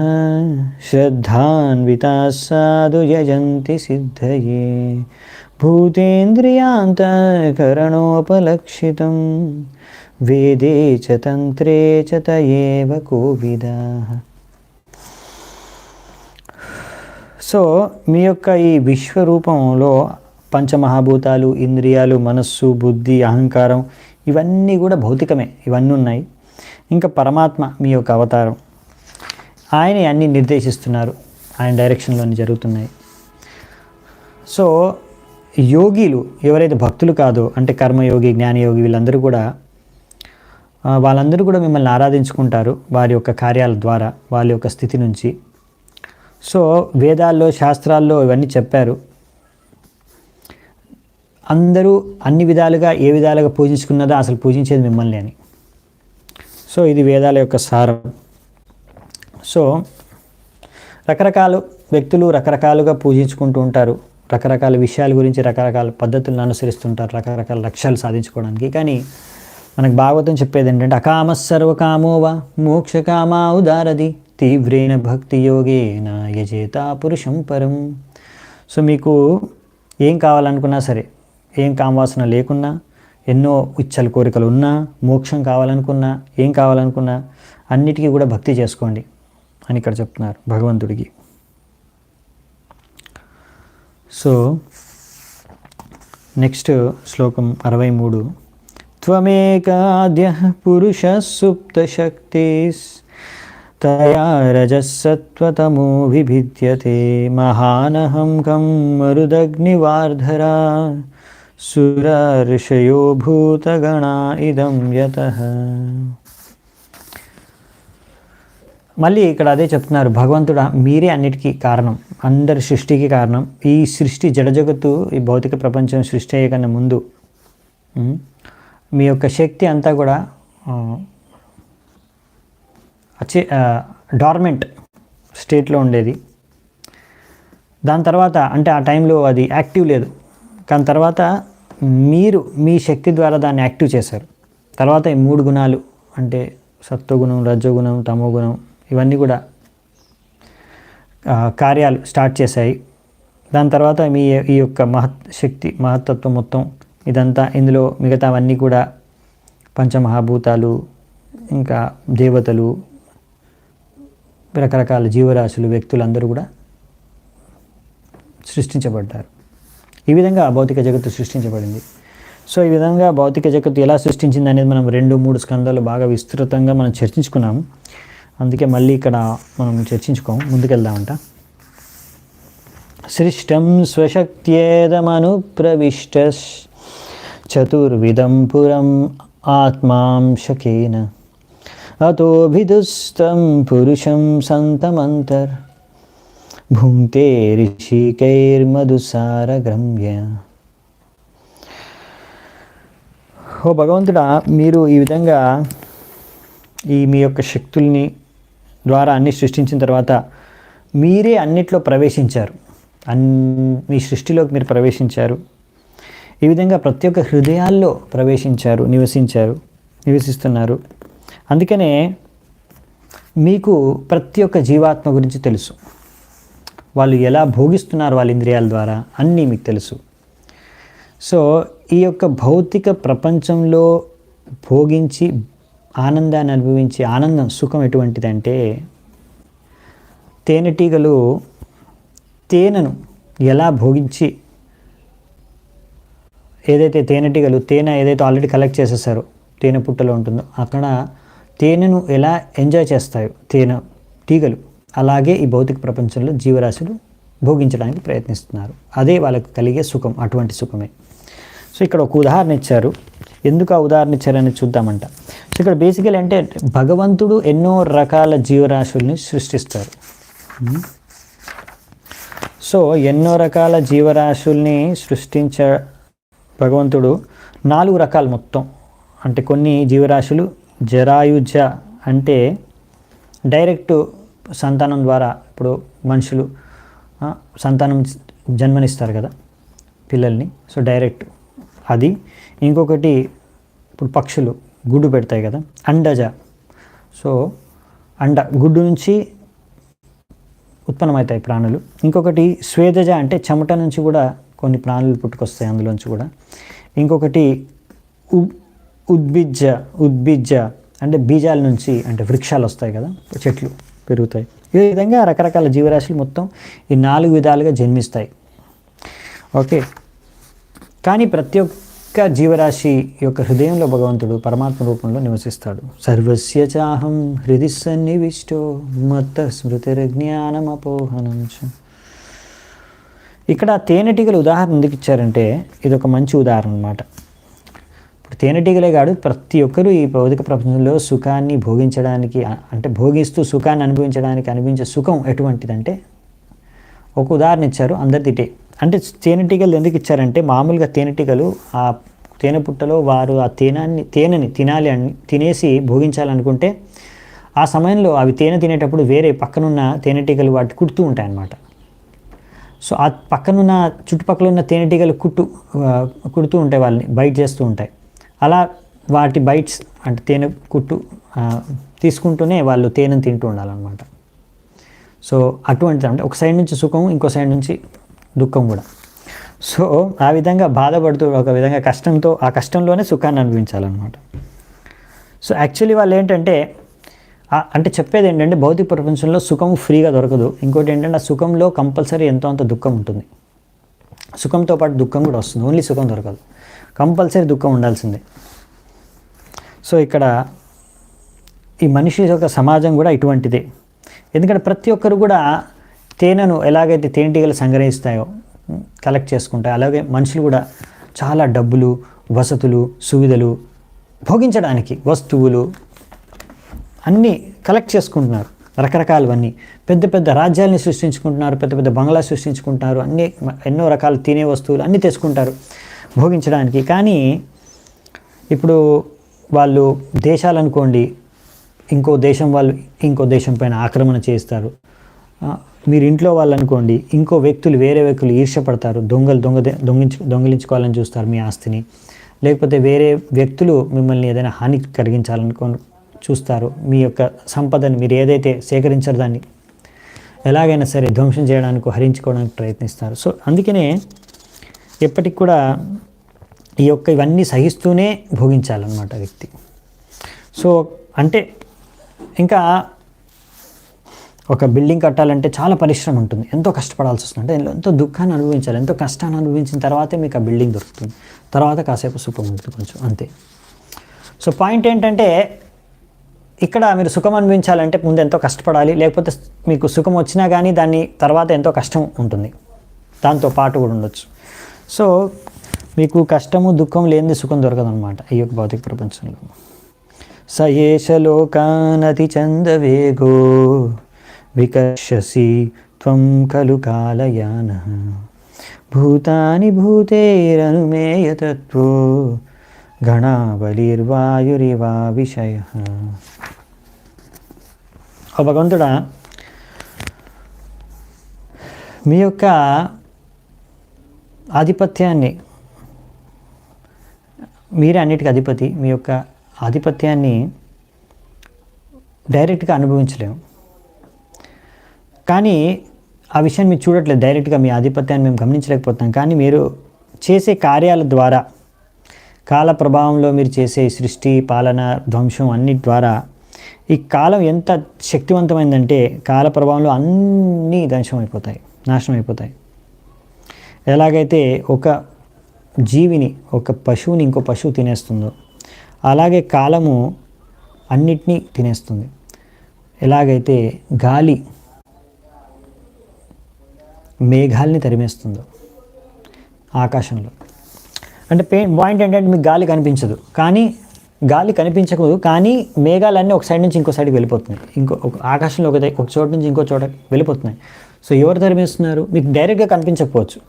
S1: శ్రద్ధాన్వితాః సాధు యజంతి సిద్ధయే భూతేంద్రియాంతఃకరణోపలక్షితం వేదే చ తంత్రే చ తయేవ కోవిదాః. సో మీ యొక్క ఈ విశ్వరూపంలో పంచమహాభూతాలు, ఇంద్రియాలు, మనస్సు, బుద్ధి, అహంకారం ఇవన్నీ కూడా భౌతికమే, ఇవన్నీ ఉన్నాయి. ఇంకా పరమాత్మ మీ యొక్క అవతారం, ఆయన అన్నీ నిర్దేశిస్తున్నారు, ఆయన డైరెక్షన్లోనే జరుగుతున్నాయి. సో యోగిలు ఎవరైతే భక్తులు కాదో, అంటే కర్మయోగి, జ్ఞానయోగి, వాళ్ళందరూ కూడా మిమ్మల్ని ఆరాధించుకుంటారు వారి యొక్క కార్యాల ద్వారా, వాళ్ళ యొక్క స్థితి నుంచి. సో వేదాల్లో, శాస్త్రాల్లో ఇవన్నీ చెప్పారు. అందరూ అన్ని విధాలుగా ఏ విధాలుగా పూజించుకున్నదో అసలు పూజించేది మిమ్మల్ని అని. సో ఇది వేదాల యొక్క సారం. సో రకరకాల వ్యక్తులు రకరకాలుగా పూజించుకుంటూ ఉంటారు, రకరకాల విషయాల గురించి రకరకాల పద్ధతులను అనుసరిస్తుంటారు, రకరకాల లక్ష్యాలు సాధించుకోవడానికి. కానీ మనకు భాగవతం చెప్పేది ఏంటంటే అకామ సర్వకామోవా మోక్షకామా ఉదారది తీవ్రేణ భక్తి యోగేన యజేత పురుషం పరం. సో మీకు ఏం కావాలనుకున్నా సరే, ఏం కామవాసన లేకున్నా, ఎన్నో ఇచ్చల కోరికలు ఉన్నా, మోక్షం కావాలనుకున్నా, ఏం కావాలనుకున్నా అన్నిటికీ కూడా భక్తి చేసుకోండి అని ఇక్కడ చెప్తున్నారు భగవంతుడికి. సో నెక్స్ట్ శ్లోకం 63. త్వమేకాద్యః పురుషः సుప్తశక్తిస్ తయా రజస్సత్వతమో విభిద్యతే మహానహం కం మరుదగ్నివార్ధరా సుర ఋషయో భూతగణా ఇదం యతః. మళ్ళీ ఇక్కడ అదే చెప్తున్నారు భగవంతుడు, మీరే అన్నిటికీ కారణం, అందరి సృష్టికి కారణం. ఈ సృష్టి జడజగత్తు, ఈ భౌతిక ప్రపంచం సృష్టి అయ్యే కన్నా ముందు మీ యొక్క శక్తి అంతా కూడా డార్మెంట్ స్టేట్లో ఉండేది. దాని తర్వాత అంటే ఆ టైంలో అది యాక్టివ్ లేదు, కానీ తర్వాత మీరు మీ శక్తి ద్వారా దాన్ని యాక్టివ్ చేశారు. తర్వాత ఈ 3 గుణాలు అంటే సత్వగుణం, రజోగుణం, తమోగుణం ఇవన్నీ కూడా కార్యాలు స్టార్ట్ చేశాయి. దాని తర్వాత మీ ఈ యొక్క శక్తి మహత్తత్వం మొత్తం ఇదంతా, ఇందులో మిగతావన్నీ కూడా పంచమహాభూతాలు, ఇంకా దేవతలు, రకరకాల జీవరాశులు, వ్యక్తులందరూ కూడా సృష్టించబడ్డారు. ఈ విధంగా భౌతిక జగత్తు సృష్టించబడింది. సో ఈ విధంగా భౌతిక జగత్తు ఎలా సృష్టించింది అనేది మనం 2-3 స్కందాలు బాగా విస్తృతంగా మనం చర్చించుకున్నాము. అందుకే మళ్ళీ ఇక్కడ మనం చర్చించుకోము, ముందుకెళ్దామంట. సృష్టం స్వశక్త్యేదమను ప్రవిష్ట చతుర్విధం పురం ఆత్మాంశకేన అతోభిదుస్తం పురుషం సంతమంతర్ భుంక్తే ఋషికైర్మధుసారగ్రమ్య. ఓ భగవంతుడా, మీరు ఈ విధంగా మీ యొక్క శక్తుల్ని ద్వారా అన్ని సృష్టించిన తర్వాత మీరే అన్నిట్లో ప్రవేశించారు, మీ సృష్టిలోకి మీరు ప్రవేశించారు. ఈ విధంగా ప్రతి ఒక్క హృదయాల్లో ప్రవేశించారు, నివసిస్తున్నారు. అందుకనే మీకు ప్రతి ఒక్క జీవాత్మ గురించి తెలుసు, వాళ్ళు ఎలా భోగిస్తున్నారు వాళ్ళ ఇంద్రియాల ద్వారా అన్నీ మీకు తెలుసు. సో ఈ యొక్క భౌతిక ప్రపంచంలో భోగించి ఆనందాన్ని అనుభవించే ఆనందం, సుఖం ఎటువంటిదంటే, తేనెటీగలు తేనెను ఎలా భోగించి, ఏదైతే తేనెటీగలు తేనె ఏదైతే ఆల్రెడీ కలెక్ట్ చేసేసారో తేనె పుట్టలో ఉంటుందో అక్కడ తేనెను ఎలా ఎంజాయ్ చేస్తాయో తేనెటీగలు, అలాగే ఈ భౌతిక ప్రపంచంలో జీవరాశులు భోగించడానికి ప్రయత్నిస్తున్నారు. అదే వాళ్ళకు కలిగే సుఖం, అటువంటి సుఖమే. సో ఇక్కడ ఒక ఉదాహరణ ఇచ్చారు. ఎందుకు ఆ ఉదాహరణ ఇచ్చారని చూద్దామంట. సో ఇక్కడ బేసికల్ అంటే భగవంతుడు ఎన్నో రకాల జీవరాశుల్ని సృష్టిస్తారు. సో ఎన్నో రకాల జీవరాశుల్ని భగవంతుడు 4 రకాలు మొత్తం. అంటే కొన్ని జీవరాశులు జరాయుజ అంటే డైరెక్ట్ సంతానం ద్వారా, ఇప్పుడు మనుషులు సంతానం జన్మనిస్తారు కదా పిల్లల్ని, సో డైరెక్ట్ అది. ఇంకొకటి ఇప్పుడు పక్షులు గుడ్డు పెడతాయి కదా, అండజ. సో గుడ్డు నుంచి ఉత్పన్నమవుతాయి ప్రాణులు. ఇంకొకటి స్వేదజ అంటే చెమట నుంచి కూడా కొన్ని ప్రాణులు పుట్టుకొస్తాయి అందులోంచి కూడా. ఇంకొకటి ఉద్బిజ్జ అంటే బీజాల నుంచి అంటే వృక్షాలు వస్తాయి కదా, చెట్లు పెరుగుతాయి. ఈ విధంగా రకరకాల జీవరాశులు మొత్తం ఈ 4 విధాలుగా జన్మిస్తాయి. ఓకే, కానీ ప్రతి ఒక్క జీవరాశి యొక్క హృదయంలో భగవంతుడు పరమాత్మ రూపంలో నివసిస్తాడు. సర్వస్య చాహం హృది సన్నివిష్టో మత్త స్మృతిర్జ్ఞానమపోహనం. ఇక్కడ తేనెటీగల ఉదాహరణ ఎందుకు ఇచ్చారంటే ఇది ఒక మంచి ఉదాహరణ అన్నమాట. ఇప్పుడు తేనెటీగలే కాదు, ప్రతి ఒక్కరూ ఈ భౌతిక ప్రపంచంలో సుఖాన్ని భోగించడానికి అంటే భోగిస్తూ సుఖాన్ని అనుభవించడానికి అనిపించే సుఖం ఎటువంటిదంటే ఒక ఉదాహరణ ఇచ్చారు. అందరిది అంటే తేనెటీగలు ఎందుకు ఇచ్చారంటే మామూలుగా తేనెటీగలు ఆ తేనె పుట్టలో వారు ఆ తేనెని తినాలి అని తినేసి భోగించాలనుకుంటే ఆ సమయంలో అవి తేనె తినేటప్పుడు వేరే పక్కనున్న తేనెటీగలు వాటి కుడుతూ ఉంటాయి అన్నమాట. సో ఆ పక్కనున్న చుట్టుపక్కల ఉన్న తేనెటీగలు కుడుతూ ఉంటాయి, వాళ్ళని బైట్ చేస్తూ ఉంటాయి. అలా వాటి బైట్స్ అంటే తేనె కుట్టు తీసుకుంటూనే వాళ్ళు తేనెను తింటూ ఉండాలన్నమాట. సో అటువంటిది అంటే ఒక సైడ్ నుంచి సుఖం, ఇంకో సైడ్ నుంచి దుఃఖం కూడా. సో ఆ విధంగా బాధపడుతూ ఒక విధంగా ఆ కష్టంలోనే సుఖాన్ని అనుభవించాలన్నమాట. సో యాక్చువల్లీ వాళ్ళు ఏంటంటే అంటే చెప్పేది ఏంటంటే భౌతిక ప్రపంచంలో సుఖం ఫ్రీగా దొరకదు. ఇంకోటి ఏంటంటే ఆ సుఖంలో కంపల్సరీ ఎంతో అంత దుఃఖం ఉంటుంది. సుఖంతో పాటు దుఃఖం కూడా వస్తుంది, ఓన్లీ సుఖం దొరకదు, కంపల్సరీ దుఃఖం ఉండాల్సిందే. సో ఇక్కడ ఈ మనిషి యొక్క సమాజం కూడా ఇటువంటిదే. ఎందుకంటే ప్రతి ఒక్కరు కూడా తేనెను ఎలాగైతే తేనెటీగలు సంగ్రహిస్తాయో కలెక్ట్ చేసుకుంటాయి, అలాగే మనుషులు కూడా చాలా డబ్బులు, వసతులు, సువిధలు భోగించడానికి వస్తువులు అన్నీ కలెక్ట్ చేసుకుంటున్నారు. రకరకాలవన్నీ పెద్ద పెద్ద రాజ్యాలని సృష్టించుకుంటున్నారు, పెద్ద పెద్ద బంగ్లా సృష్టించుకుంటున్నారు, ఎన్నో రకాల తినే వస్తువులు అన్నీ తెచ్చుకుంటారు భోగించడానికి. కానీ ఇప్పుడు వాళ్ళు దేశాలనుకోండి, ఇంకో దేశం వాళ్ళు ఇంకో దేశం పైన ఆక్రమణ చేస్తారు. మీరు ఇంట్లో వాళ్ళు అనుకోండి, ఇంకో వ్యక్తులు వేరే వ్యక్తులు ఈర్ష్యపడతారు, దొంగిలించుకోవాలని చూస్తారు మీ ఆస్తిని. లేకపోతే వేరే వ్యక్తులు మిమ్మల్ని ఏదైనా హాని చూస్తారు. మీ యొక్క సంపదని మీరు ఏదైతే సేకరించారో దాన్ని ఎలాగైనా సరే ధ్వంసం చేయడానికి హరించుకోవడానికి ప్రయత్నిస్తారు. సో అందుకనే ఎప్పటికి కూడా ఇవన్నీ సహిస్తూనే భోగించాలన్నమాట వ్యక్తి. సో అంటే ఇంకా ఒక బిల్డింగ్ కట్టాలంటే చాలా పరిశ్రమ ఉంటుంది, ఎంతో కష్టపడాల్సి వస్తుంది, అంటే ఎంతో దుఃఖాన్ని అనుభవించాలి, ఎంతో కష్టాన్ని అనుభవించిన తర్వాతే మీకు ఆ బిల్డింగ్ దొరుకుతుంది, తర్వాత కాసేపు సుఖం ఉంటుంది కొంచెం అంతే. సో పాయింట్ ఏంటంటే ఇక్కడ మీరు సుఖం అనుభవించాలంటే ముందు ఎంతో కష్టపడాలి, లేకపోతే మీకు సుఖం వచ్చినా కానీ దాన్ని తర్వాత ఎంతో కష్టం ఉంటుంది, దాంతో పాటు కూడా ఉండొచ్చు. సో మీకు కష్టము దుఃఖం లేనిది సుఖం దొరకదనమాట ఈ యొక్క భౌతిక ప్రపంచంలో. సయేష లోకానతి చందవేగో వికర్షసి త్వం ఖలు కాలయానః భూతాని భూతైరనుమేయతత్వో గణావలిర్వాయురివా విషయః. ఓ భగవంతుడా, మీ యొక్క ఆధిపత్యాన్ని, మీరే అన్నిటికీ అధిపతి, మీ యొక్క ఆధిపత్యాన్ని డైరెక్ట్గా అనుభవించలేము. కానీ ఆ విషయాన్ని మీరు చూడట్లేదు, డైరెక్ట్గా మీ ఆధిపత్యాన్ని మేము గమనించలేకపోతాం. కానీ మీరు చేసే కార్యాల ద్వారా, కాల ప్రభావంలో మీరు చేసే సృష్టి, పాలన, ధ్వంసం అన్నిటి ద్వారా ఈ కాలం ఎంత శక్తివంతమైందంటే కాల ప్రభావంలో అన్నీ ధ్వంసం అయిపోతాయి, నాశనం అయిపోతాయి. ఎలాగైతే ఒక జీవిని, ఒక పశువుని ఇంకో పశువు తినేస్తుందో అలాగే కాలము అన్నిటినీ తినేస్తుంది. ఎలాగైతే గాలి మేఘాలని తరిమేస్తుందో ఆకాశంలో. అంటే పాయింట్ ఏంటంటే మీకు గాలి కనిపించదు, కానీ గాలి కనిపించకూడదు, కానీ మేఘాలన్నీ ఒక సైడ్ నుంచి ఇంకో సైడ్కి వెళ్ళిపోతున్నాయి, ఆకాశంలో ఒక చోట నుంచి ఇంకో చోట వెళ్ళిపోతున్నాయి. సో ఎవరు తరిమేస్తున్నారు? మీకు డైరెక్ట్గా కనిపించకపోవచ్చు,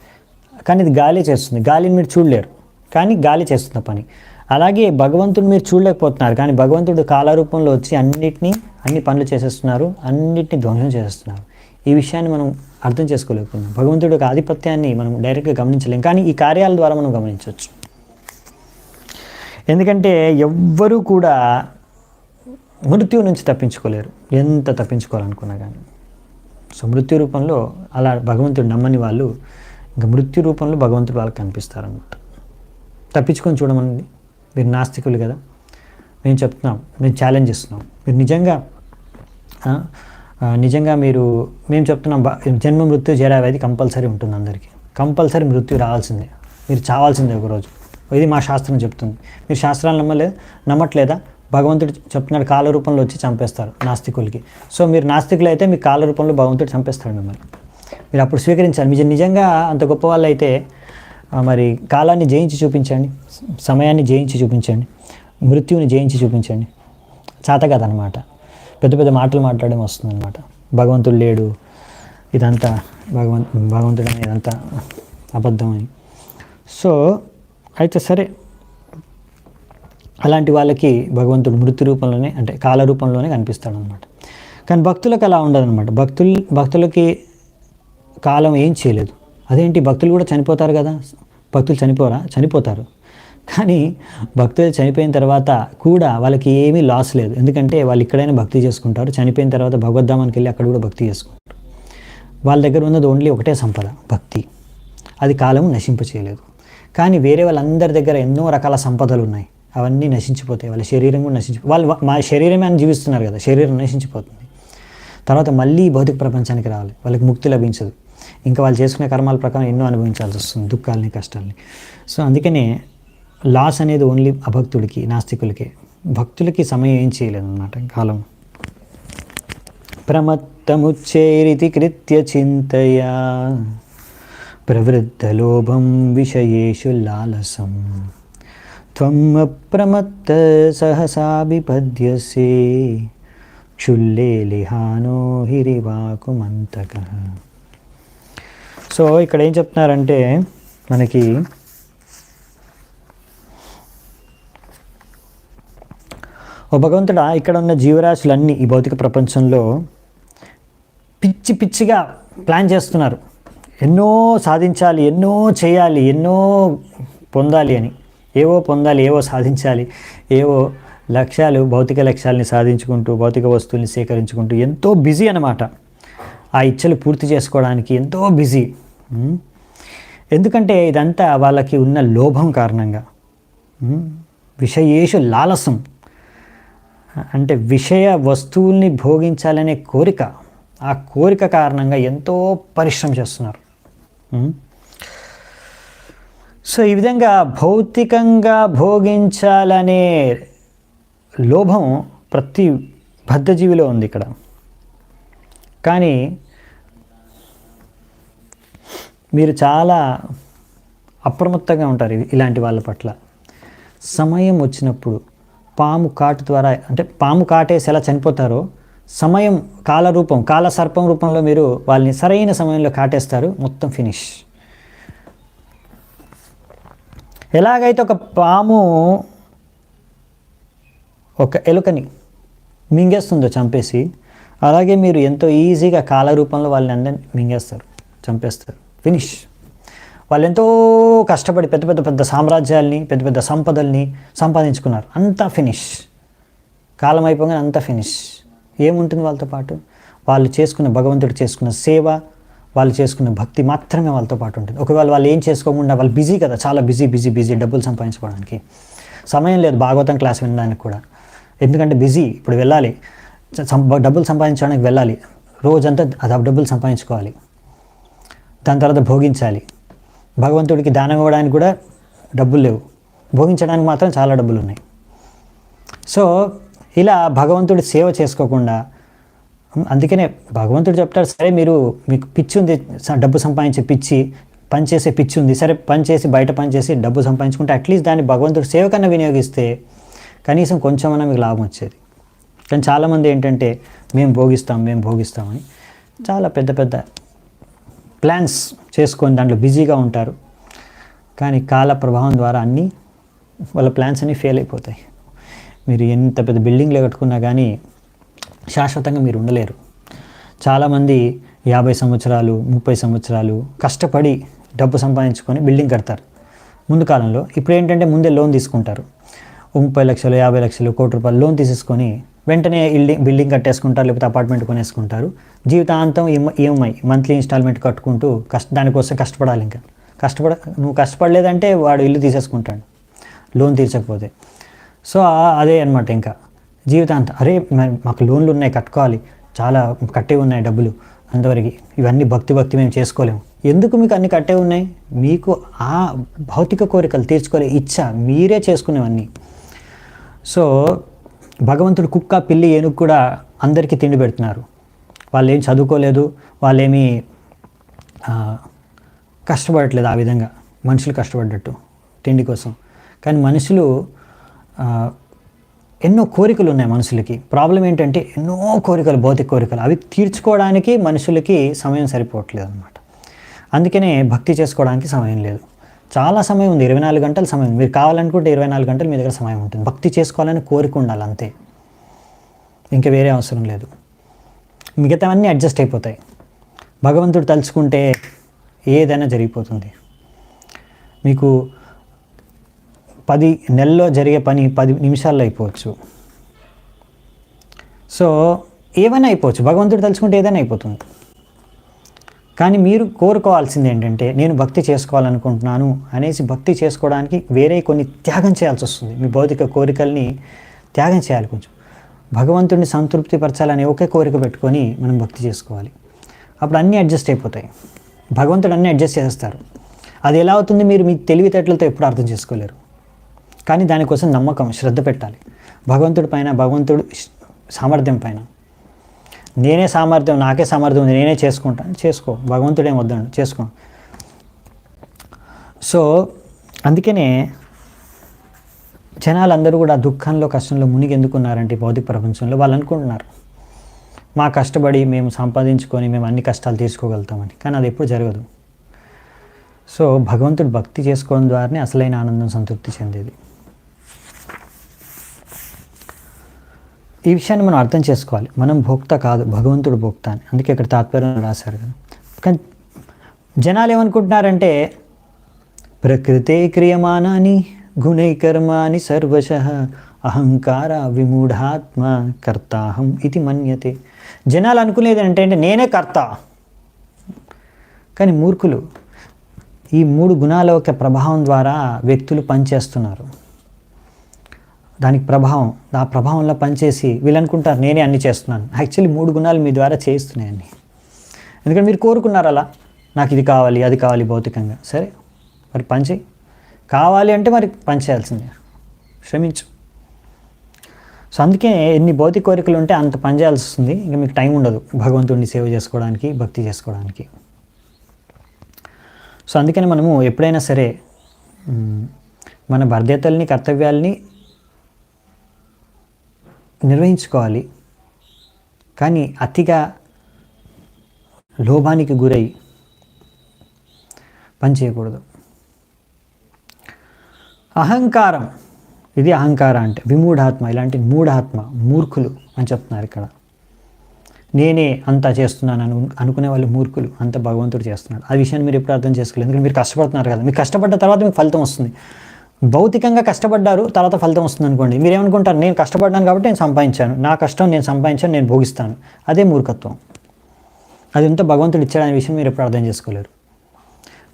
S1: కానీ ఇది గాలి చేస్తుంది. గాలిని మీరు చూడలేరు, కానీ గాలి చేస్తున్న పని. అలాగే భగవంతుడు మీరు చూడలేకపోతున్నారు, కానీ భగవంతుడు కాలరూపంలో వచ్చి అన్ని పనులు చేసేస్తున్నారు, అన్నిటిని ధ్వంసం చేసేస్తున్నారు. ఈ విషయాన్ని మనం అర్థం చేసుకోలేకపోతున్నాం. భగవంతుడి యొక్క ఆధిపత్యాన్ని మనం డైరెక్ట్గా గమనించలేం, కానీ ఈ కార్యాల ద్వారా మనం గమనించవచ్చు. ఎందుకంటే ఎవ్వరూ కూడా మృత్యువు నుంచి తప్పించుకోలేరు, ఎంత తప్పించుకోవాలనుకున్నా కానీ. సో మృత్యు రూపంలో అలా భగవంతుడు నమ్మని వాళ్ళు ఇంకా మృత్యు రూపంలో భగవంతుడు వాళ్ళకి కనిపిస్తారన్నమాట. తప్పించుకొని చూడమనండి. మీరు నాస్తికులు కదా, మేము చెప్తున్నాం, మేము ఛాలెంజ్ ఇస్తున్నాం. మీరు నిజంగా మేము చెప్తున్నాం, జన్మ మృత్యు జరావ్యాధి కంపల్సరీ ఉంటుంది అందరికీ. కంపల్సరీ మృత్యు రావాల్సిందే, మీరు చావాల్సిందే ఒకరోజు. ఇది మా శాస్త్రం చెప్తుంది. మీరు శాస్త్రాలు నమ్మట్లేదా? భగవంతుడు చెప్తున్నాడు కాల రూపంలో వచ్చి చంపేస్తారు నాస్తికులకి. సో మీరు నాస్తికులు అయితే మీ కాల రూపంలో భగవంతుడు చంపేస్తాడు మిమ్మల్ని. మీరు అప్పుడు స్వీకరించాలి. మీరు నిజంగా అంత గొప్ప వాళ్ళు అయితే మరి కాలాన్ని జయించి చూపించండి, సమయాన్ని జయించి చూపించండి, మృత్యువుని జయించి చూపించండి. చేత కాదనమాట, పెద్ద పెద్ద మాటలు మాట్లాడడం వస్తుందన్నమాట. భగవంతుడు లేడు, ఇదంతా భగవంతుడు అని ఇదంతా అబద్ధం అని. సో అయితే సరే, అలాంటి వాళ్ళకి భగవంతుడు మృత్యు రూపంలోనే, అంటే కాల రూపంలోనే కనిపిస్తాడు అనమాట. కానీ భక్తులకు అలా ఉండదన్నమాట. భక్తులకి కాలం ఏం చేయలేదు. అదేంటి, భక్తులు కూడా చనిపోతారు కదా? భక్తులు చనిపోతారు. కానీ భక్తులు చనిపోయిన తర్వాత కూడా వాళ్ళకి ఏమీ లాస్ లేదు. ఎందుకంటే వాళ్ళు ఇక్కడైనా భక్తి చేసుకుంటారు, చనిపోయిన తర్వాత భగవద్ధామానికి వెళ్ళి అక్కడ కూడా భక్తి చేసుకుంటారు. వాళ్ళ దగ్గర ఉన్నది ఓన్లీ ఒకటే సంపద, భక్తి. అది కాలము నశింపచేయలేదు. కానీ వేరే వాళ్ళందరి దగ్గర ఎన్నో రకాల సంపదలు ఉన్నాయి, అవన్నీ నశించిపోతాయి. వాళ్ళ శరీరం కూడా వాళ్ళు మా శరీరమే అని జీవిస్తున్నారు కదా, శరీరం నశించిపోతుంది. తర్వాత మళ్ళీ భౌతిక ప్రపంచానికి రావాలి, వాళ్ళకి ముక్తి లభించదు. ఇంకా వాళ్ళు చేసుకునే కర్మాల ప్రకారం ఎన్నో అనుభవించాల్సి వస్తుంది, దుఃఖాలని, కష్టాలని. సో అందుకనే లాస్ అనేది ఓన్లీ అభక్తుడికి, నాస్తికులకి. భక్తులకి సమయం ఏం చేయలేదు అన్నమాట కాలం. ప్రమత్తముచ్చేరితి కృత్య చింతయా ప్రవృద్ధలోభం విషయేషు లాలసం త్వం అప్రమత్త సహసా విపద్యసే క్షుల్లే లిహానో హిరివాకుమంతకః. సో ఇక్కడ ఏం చెప్తున్నారంటే మనకి ఓ భగవంతుడా, ఇక్కడ ఉన్న జీవరాశులన్నీ ఈ భౌతిక ప్రపంచంలో పిచ్చిగా ప్లాన్ చేస్తున్నారు. ఎన్నో సాధించాలి, ఎన్నో చేయాలి, ఎన్నో పొందాలి అని. ఏవో పొందాలి, ఏవో సాధించాలి, ఏవో లక్ష్యాలు, భౌతిక లక్ష్యాలని సాధించుకుంటూ, భౌతిక వస్తువుల్ని సేకరించుకుంటూ ఎంతో బిజీ అన్నమాట. ఆ ఇచ్చలు పూర్తి చేసుకోవడానికి ఎంతో బిజీ. ఎందుకంటే ఇదంతా వాళ్ళకి ఉన్న లోభం కారణంగా. విషయేషు లాలసం అంటే విషయ వస్తువుల్ని భోగించాలనే కోరిక. ఆ కోరిక కారణంగా ఎంతో పరిశ్రమ చేస్తున్నారు. సో ఈ విధంగా భౌతికంగా భోగించాలనే లోభం ప్రతి బద్ధజీవిలో ఉంది ఇక్కడ. కానీ మీరు చాలా అప్రమత్తంగా ఉంటారు ఇలాంటి వాళ్ళ పట్ల. సమయం వచ్చినప్పుడు పాము కాటు ద్వారా, అంటే పాము కాటేసి ఎలా చనిపోతారో, సమయం కాల సర్పం రూపంలో మీరు వాళ్ళని సరైన సమయంలో కాటేస్తారు, మొత్తం ఫినిష్. ఎలాగైతే ఒక పాము ఒక ఎలుకని మింగేస్తుందో చంపేసి, అలాగే మీరు ఎంతో ఈజీగా కాల రూపంలో వాళ్ళని అందరినీ మింగేస్తారు, చంపేస్తారు, ఫినిష్. వాళ్ళు ఎంతో కష్టపడి పెద్ద సామ్రాజ్యాల్ని, పెద్ద సంపదల్ని సంపాదించుకున్నారు, అంతా ఫినిష్. కాలం అయిపోగానే అంతా ఫినిష్. ఏముంటుంది వాళ్ళతో పాటు? వాళ్ళు చేసుకున్న, భగవంతుడు చేసుకున్న సేవ, వాళ్ళు చేసుకున్న భక్తి మాత్రమే వాళ్ళతో పాటు ఉంటుంది. ఒకవేళ వాళ్ళు ఏం చేసుకోకుండా, వాళ్ళు బిజీ కదా, చాలా బిజీ డబ్బులు సంపాదించుకోవడానికి సమయం లేదు, భాగవతం క్లాస్ వినడానికి కూడా. ఎందుకంటే బిజీ, ఇప్పుడు వెళ్ళాలి, డబ్బులు సంపాదించడానికి వెళ్ళాలి, రోజంతా అది డబ్బులు సంపాదించుకోవాలి, దాని తర్వాత భోగించాలి. భగవంతుడికి దానం ఇవ్వడానికి కూడా డబ్బులు లేవు, భోగించడానికి మాత్రం చాలా డబ్బులు ఉన్నాయి. సో ఇలా భగవంతుడి సేవ చేసుకోకుండా, అందుకనే భగవంతుడు చెప్తాడు, సరే మీకు పిచ్చి ఉంది, డబ్బు సంపాదించే పిచ్చి, పనిచేసే పిచ్చి ఉంది, సరే పనిచేసి బయట పనిచేసి డబ్బు సంపాదించుకుంటే అట్లీస్ట్ దాన్ని భగవంతుడి సేవ కన్నా వినియోగిస్తే కనీసం కొంచెమన్నా మీకు లాభం వచ్చేది. కానీ చాలామంది ఏంటంటే మేము భోగిస్తామని చాలా పెద్ద ప్లాన్స్ చేసుకొని దాంట్లో బిజీగా ఉంటారు. కానీ కాల ప్రభావం ద్వారా అన్నీ వాళ్ళ ప్లాన్స్ అన్నీ ఫెయిల్ అయిపోతాయి. మీరు ఎంత పెద్ద బిల్డింగ్లు కట్టుకున్నా కానీ శాశ్వతంగా మీరు ఉండలేరు. చాలామంది 50 సంవత్సరాలు 30 సంవత్సరాలు కష్టపడి డబ్బు సంపాదించుకొని బిల్డింగ్ కడతారు ముందు కాలంలో. ఇప్పుడు ఏంటంటే ముందే లోన్ తీసుకుంటారు, 30 లక్షలు 50 లక్షలు ₹1 కోటి లోన్ తీసేసుకొని వెంటనే బిల్డింగ్ కట్టేసుకుంటారు, లేకపోతే అపార్ట్మెంట్ కొనేసుకుంటారు. జీవితాంతం ఈఎంఐ మంత్లీ ఇన్స్టాల్మెంట్ కట్టుకుంటూ దానికోసం కష్టపడాలి. ఇంకా నువ్వు కష్టపడలేదంటే వాడు ఇల్లు తీసేసుకుంటాడు లోన్ తీర్చకపోతే. సో అదే అనమాట. ఇంకా జీవితాంతం అరే మాకు లోన్లు ఉన్నాయి, కట్టుకోవాలి, చాలా కట్టే ఉన్నాయి డబ్బులు, అంతవరకు ఇవన్నీ భక్తి మేము చేసుకోలేము. ఎందుకు మీకు అన్ని కట్టే ఉన్నాయి? మీకు ఆ భౌతిక కోరికలు తీర్చుకోలే ఇచ్చ మీరే చేసుకునేవన్నీ. సో భగవంతుడు కుక్క, పిల్లి, ఏనుగు కూడా అందరికీ తిండి పెడుతున్నారు. వాళ్ళు ఏం చదువుకోలేదు, వాళ్ళేమీ కష్టపడట్లేదు ఆ విధంగా మనుషులు కష్టపడ్డట్టు తిండి కోసం. కానీ మనుషులు ఎన్నో కోరికలు ఉన్నాయి మనుషులకి. ప్రాబ్లం ఏంటంటే ఎన్నో కోరికలు, భౌతిక కోరికలు, అవి తీర్చుకోవడానికి మనుషులకి సమయం సరిపోవట్లేదు అనమాట. అందుకనే భక్తి చేసుకోవడానికి సమయం లేదు. చాలా సమయం ఉంది, 24 గంటల సమయం. మీరు కావాలనుకుంటే 24 గంటలు మీ దగ్గర సమయం ఉంటుంది. భక్తి చేసుకోవాలని కోరిక ఉండాలి అంతే, ఇంకా వేరే అవసరం లేదు. మిగతావన్నీ అడ్జస్ట్ అయిపోతాయి. భగవంతుడు తలుచుకుంటే ఏదైనా జరిగిపోతుంది. మీకు 10 నెలల్లో జరిగే పని 10 నిమిషాల్లో అయిపోవచ్చు. సో ఏమైనా అయిపోవచ్చు, భగవంతుడు తలుచుకుంటే ఏదైనా అయిపోతుంది. కానీ మీరు కోరుకోవాల్సింది ఏంటంటే నేను భక్తి చేసుకోవాలనుకుంటున్నాను అనేసి భక్తి చేసుకోవడానికి వేరే కొన్ని త్యాగం చేయాల్సి వస్తుంది. మీ భౌతిక కోరికల్ని త్యాగం చేయాలి. కొంచెం భగవంతుడిని సంతృప్తి పరచాలనే ఒకే కోరిక పెట్టుకొని మనం భక్తి చేసుకోవాలి. అప్పుడు అన్నీ అడ్జస్ట్ అయిపోతాయి. భగవంతుడు అన్నీ అడ్జస్ట్ చేస్తారు. అది ఎలా అవుతుంది మీరు మీ తెలివితేటలతో ఎప్పుడు అర్థం చేసుకోలేరు. కానీ దానికోసం నమ్మకం, శ్రద్ధ పెట్టాలి భగవంతుడి పైన, భగవంతుడు సామర్థ్యం పైన. నేనే సామర్థ్యం, నాకే సామర్థ్యం ఉంది, నేనే చేసుకుంటాను, చేసుకో, భగవంతుడేం వద్దండు, చేసుకో. సో అందుకనే జనాలందరూ కూడా దుఃఖంలో, కష్టంలో మునిగి ఎందుకున్నారంటే భౌతిక ప్రపంచంలో వాళ్ళు అనుకుంటున్నారు మా కష్టపడి మేము సంపాదించుకొని మేము అన్ని కష్టాలు తీసుకోగలుగుతామని. కానీ అది ఎప్పుడు జరగదు. సో భగవంతుడు భక్తి చేసుకోవడం ద్వారానే అసలైన ఆనందం, సంతృప్తి చెందేది. ఈ విషయాన్ని మనం అర్థం చేసుకోవాలి. మనం భోక్త కాదు, భగవంతుడు భోక్త అని. అందుకే ఇక్కడ తాత్పర్యం రాశారు కదా. కానీ జనాలు ఏమనుకుంటున్నారంటే ప్రకృతే క్రియమానాని గుణైకర్మాని సర్వశః అహంకార విమూఢాత్మ కర్తాహం ఇది మన్యతే. జనాలు అనుకునేది ఏంటంటే నేనే కర్త. కానీ మూర్ఖులు ఈ 3 గుణాల యొక్క ప్రభావం ద్వారా వ్యక్తులు పనిచేస్తున్నారు. దానికి ప్రభావం, ఆ ప్రభావంలో పనిచేసి వీళ్ళు అనుకుంటారు నేనే అన్ని చేస్తున్నాను. యాక్చువల్లీ 3 గుణాలు మీ ద్వారా చేయిస్తున్నాయండి. ఎందుకంటే మీరు కోరుకున్నారు అలా, నాకు ఇది కావాలి, అది కావాలి భౌతికంగా. సరే మరి పని చేయి. కావాలి అంటే మరి పని చేయాల్సిందే, శ్రమించు. సో అందుకే ఎన్ని భౌతిక కోరికలు ఉంటే అంత పని చేయాల్సి వస్తుంది. ఇంకా మీకు టైం ఉండదు భగవంతుడిని సేవ చేసుకోవడానికి, భక్తి చేసుకోవడానికి. సో అందుకని మనము ఎప్పుడైనా సరే మన బాధ్యతల్ని, కర్తవ్యాల్ని నిర్వహించుకోవాలి. కానీ అతిగా లోభానికి గురై పని చేయకూడదు. అహంకారం, ఇది అహంకారం అంటే విమూఢాత్మ, ఇలాంటి మూఢాత్మ, మూర్ఖులు అని చెప్తున్నారు ఇక్కడ. నేనే అంతా చేస్తున్నాను అనుకునే వాళ్ళు మూర్ఖులు, అంత భగవంతుడు చేస్తున్నాడు. ఆ విషయాన్ని మీరు ఎప్పుడు అర్థం చేసుకోలేదు. ఎందుకంటే మీరు కష్టపడుతున్నారు కదా. మీరు కష్టపడ్డ తర్వాత మీకు ఫలితం వస్తుంది. భౌతికంగా కష్టపడ్డారు, తర్వాత ఫలితం వస్తుంది అనుకోండి. మీరు ఏమనుకుంటారు నేను కష్టపడ్డాను కాబట్టి నేను సంపాదించాను, నా కష్టం నేను సంపాదించాను, నేను భోగిస్తాను. అదే మూర్ఖత్వం. అది ఎంత భగవంతుడు ఇచ్చాడనే విషయం మీరు ఎప్పుడు అర్థం చేసుకోలేరు.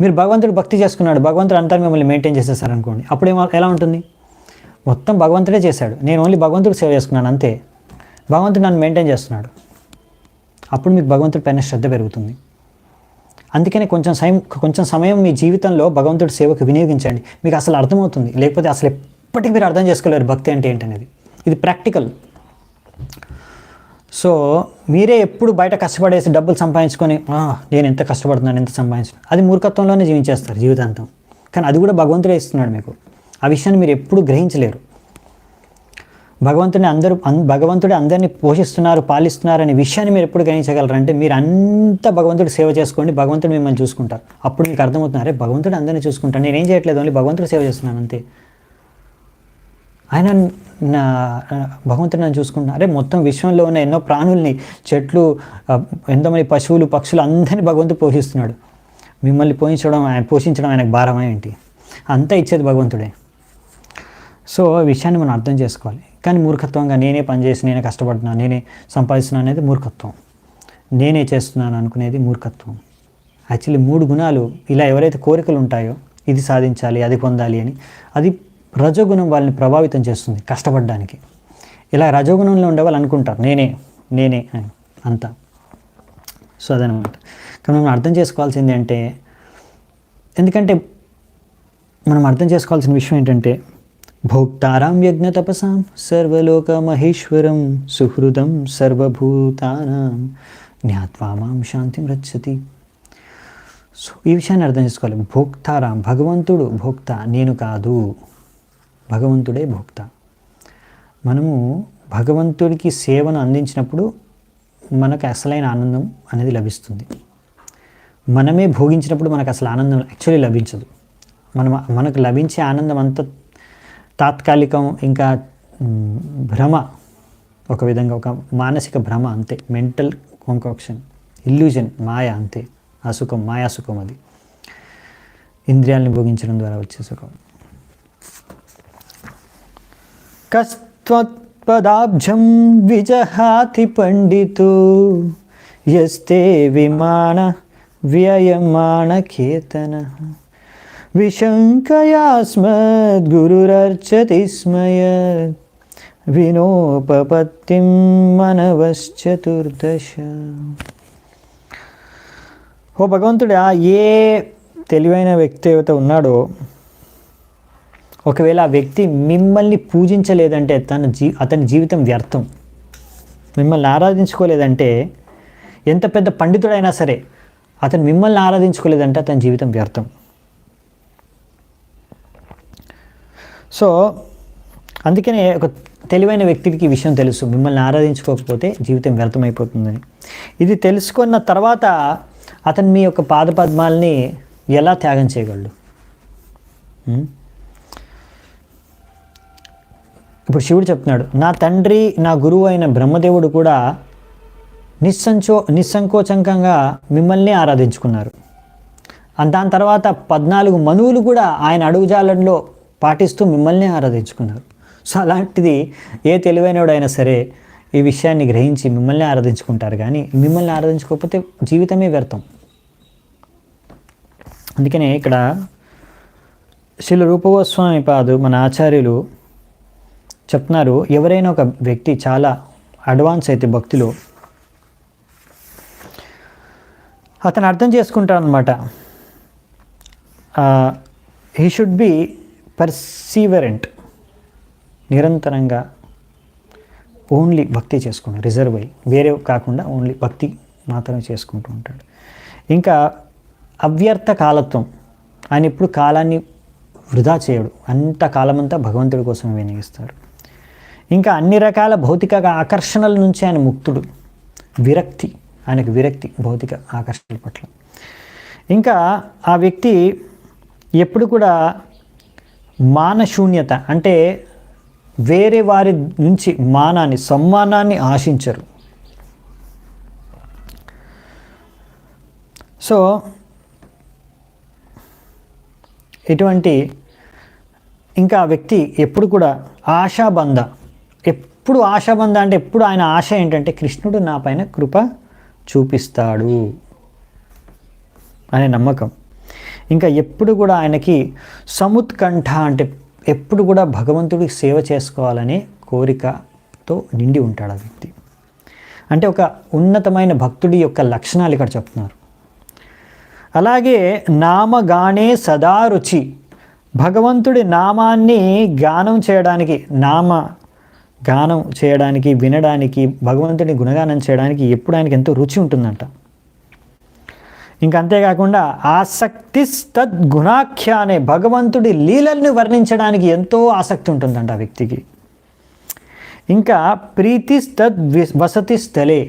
S1: మీరు భగవంతుడు భక్తి చేసుకున్నాడు, భగవంతుడు అంతా మిమ్మల్ని మెయింటైన్ చేసేసారు అనుకోండి. అప్పుడు ఎలా ఉంటుంది? మొత్తం భగవంతుడే చేశాడు, నేను ఓన్లీ భగవంతుడు సేవ చేసుకున్నాను అంతే, భగవంతుడు నన్ను మెయింటైన్ చేస్తున్నాడు. అప్పుడు మీకు భగవంతుడి పైన శ్రద్ధ పెరుగుతుంది. అందుకనే కొంచెం సమయం మీ జీవితంలో భగవంతుడి సేవకు వినియోగించండి. మీకు అసలు అర్థమవుతుంది. లేకపోతే అసలు ఎప్పటికీ మీరు అర్థం చేసుకోలేరు భక్తి అంటే ఏంటనేది. ఇది ప్రాక్టికల్. సో మీరే ఎప్పుడు బయట కష్టపడేసి డబ్బులు సంపాదించుకొని నేను ఎంత కష్టపడుతున్నాను, ఎంత సంపాదించిన, అది మూర్ఖత్వంలోనే జీవించేస్తారు జీవితాంతం. కానీ అది కూడా భగవంతుడే ఇస్తున్నాడు మీకు. ఆ విషయాన్ని మీరు ఎప్పుడు గ్రహించలేరు. భగవంతుడే అందరినీ పోషిస్తున్నారు, పాలిస్తున్నారు అనే విషయాన్ని మీరు ఎప్పుడు గ్రహించగలరంటే మీరు అంతా భగవంతుడు సేవ చేసుకోండి, భగవంతుడు మిమ్మల్ని చూసుకుంటారు. అప్పుడు మీకు అర్థమవుతున్నారే భగవంతుడు అందరినీ చూసుకుంటాను, నేనేం చేయట్లేదు, ఓన్లీ భగవంతుడు సేవ చేస్తున్నాను అంతే. ఆయన భగవంతుడు నన్ను చూసుకుంటున్నారే. మొత్తం విశ్వంలో ఉన్న ఎన్నో ప్రాణుల్ని, చెట్లు, ఎంతోమంది పశువులు, పక్షులు అందరినీ భగవంతుడు పోషిస్తున్నాడు. మిమ్మల్ని పోషించడం ఆయనకు భారమా ఏంటి? అంతా ఇచ్చేది భగవంతుడే. సో ఈ విషయాన్ని మనం అర్థం చేసుకోవాలి. కానీ మూర్ఖత్వంగా నేనే పనిచేసి నేనే కష్టపడుతున్నాను, నేనే సంపాదిస్తున్నాను అనేది మూర్ఖత్వం. నేనే చేస్తున్నాను అనుకునేది మూర్ఖత్వం. యాక్చువల్లీ 3 గుణాలు ఇలా ఎవరైతే కోరికలు ఉంటాయో ఇది సాధించాలి, అది పొందాలి అని, అది రజోగుణం వాళ్ళని ప్రభావితం చేస్తుంది కష్టపడడానికి. ఇలా రజోగుణంలో ఉండే వాళ్ళు అనుకుంటారు నేనే అని అంతా. సో అదనమాట. కానీ మనం అర్థం చేసుకోవాల్సింది అంటే, ఎందుకంటే మనం అర్థం చేసుకోవాల్సిన విషయం ఏంటంటే, భోక్తారాం యజ్ఞ తపసాం సర్వలోక మహేశ్వరం సుహృదం సర్వభూతానాం జ్ఞాత్వా మాం శాంతిం రచ్చతి. సో ఈ విషయాన్ని అర్థం చేసుకోవాలి. భోక్తారాం, భగవంతుడు భోక్త, నేను కాదు, భగవంతుడే భోక్త. మనము భగవంతుడికి సేవను అందించినప్పుడు మనకు అసలైన ఆనందం అనేది లభిస్తుంది. మనమే భోగించినప్పుడు మనకు అసలు ఆనందం యాక్చువల్లీ లభించదు. మనకు లభించే ఆనందం అంతా తాత్కాలికం, ఇంకా భ్రమ, ఒక విధంగా ఒక మానసిక భ్రమ అంతే, మెంటల్ కాంకాక్షన్, ఇల్యూజన్, మాయ అంతే. ఆ సుఖం మాయాసుఖం, అది ఇంద్రియాలను భోగించడం ద్వారా వచ్చే సుఖం. కస్త్వత్పదాబ్జం విజహాతి పండితో యస్తే విమాన వ్యయమాన కేతన విశంకయాస్మద్గురురర్చతి స్మయత్ వినోపపత్తిం మనవశ్చతుర్దశ. ఓ భగవంతుడా, ఏ తెలివైన వ్యక్తి అయితే ఉన్నాడో, ఒకవేళ ఆ వ్యక్తి మిమ్మల్ని పూజించలేదంటే అతని జీవితం వ్యర్థం. మిమ్మల్ని ఆరాధించుకోలేదంటే, ఎంత పెద్ద పండితుడైనా సరే అతను మిమ్మల్ని ఆరాధించుకోలేదంటే అతని జీవితం వ్యర్థం. సో అందుకనే ఒక తెలివైన వ్యక్తికి ఈ విషయం తెలుసు, మిమ్మల్ని ఆరాధించుకోకపోతే జీవితం వ్యర్థమైపోతుందని. ఇది తెలుసుకున్న తర్వాత అతను మీ యొక్క పాదపద్మాలని ఎలా త్యాగం చేయగలడు? ఇప్పుడు శివుడు చెప్తున్నాడు, నా తండ్రి నా గురువు అయిన బ్రహ్మదేవుడు కూడా నిస్సంకోచంకంగా మిమ్మల్ని ఆరాధించుకున్నారు. దాని తర్వాత 14 మనువులు కూడా ఆయన అడుగుజాలల్లో పాటిస్తూ మిమ్మల్ని ఆరాధించుకున్నారు. సో అలాంటిది ఏ తెలివైనవాడైనా సరే ఈ విషయాన్ని గ్రహించి మిమ్మల్ని ఆరాధించుకుంటారు. కానీ మిమ్మల్ని ఆరాధించుకోకపోతే జీవితమే వ్యర్థం. అందుకనే ఇక్కడ శ్రీల రూపగోస్వామి పాదు మన ఆచార్యులు చెప్తున్నారు, ఎవరైనా ఒక వ్యక్తి చాలా అడ్వాన్స్ అయితే భక్తిలో, అతను అర్థం చేసుకుంటాడు అనమాట, హీ షుడ్ బి పర్సీవరెంట్, నిరంతరంగా ఓన్లీ భక్తి చేసుకుంటాడు, రిజర్వ్ అయ్యి వేరే కాకుండా ఓన్లీ భక్తి మాత్రమే చేసుకుంటూ ఉంటాడు. ఇంకా అవ్యర్థ కాలత్వం, ఆయన ఎప్పుడు కాలాన్ని వృధా చేయడు, అంత కాలమంతా భగవంతుడి కోసం వినియోగిస్తాడు. ఇంకా అన్ని రకాల భౌతిక ఆకర్షణల నుంచి ఆయన ముక్తుడు, విరక్తి, ఆయనకు విరక్తి భౌతిక ఆకర్షణల పట్ల. ఇంకా ఆ వ్యక్తి ఎప్పుడు కూడా మానశూన్యత, అంటే వేరే వారి నుంచి మానాన్ని, సమ్మానాన్ని ఆశించరు. సో ఇటువంటి ఇంకా ఆ వ్యక్తి ఎప్పుడు కూడా ఆశాబంధ, ఎప్పుడు ఆశాబంధ అంటే ఎప్పుడు ఆయన ఆశ ఏంటంటే కృష్ణుడు నా పైన కృప చూపిస్తాడు అనే నమ్మకం. ఇంకా ఎప్పుడు కూడా ఆయనకి సముత్కంఠ, అంటే ఎప్పుడు కూడా భగవంతుడికి సేవ చేసుకోవాలనే కోరికతో నిండి ఉంటాడు ఆ వ్యక్తి. అంటే ఒక ఉన్నతమైన భక్తుడి యొక్క లక్షణాలు ఇక్కడ చెప్తున్నారు. అలాగే నామగానే సదా రుచి, భగవంతుడి నామాన్ని గానం చేయడానికి, గానం చేయడానికి, వినడానికి, భగవంతుడిని గుణగానం చేయడానికి ఎప్పుడు ఆయనకి ఎంతో రుచి ఉంటుందంట. ఇంకా అంతేకాకుండా ఆసక్తిస్తద్గుణాఖ్యానే, భగవంతుడి లీలల్ని వర్ణించడానికి ఎంతో ఆసక్తి ఉంటుందంట ఆ వ్యక్తికి. ఇంకా ప్రీతిస్తద్ వసతి స్థలే,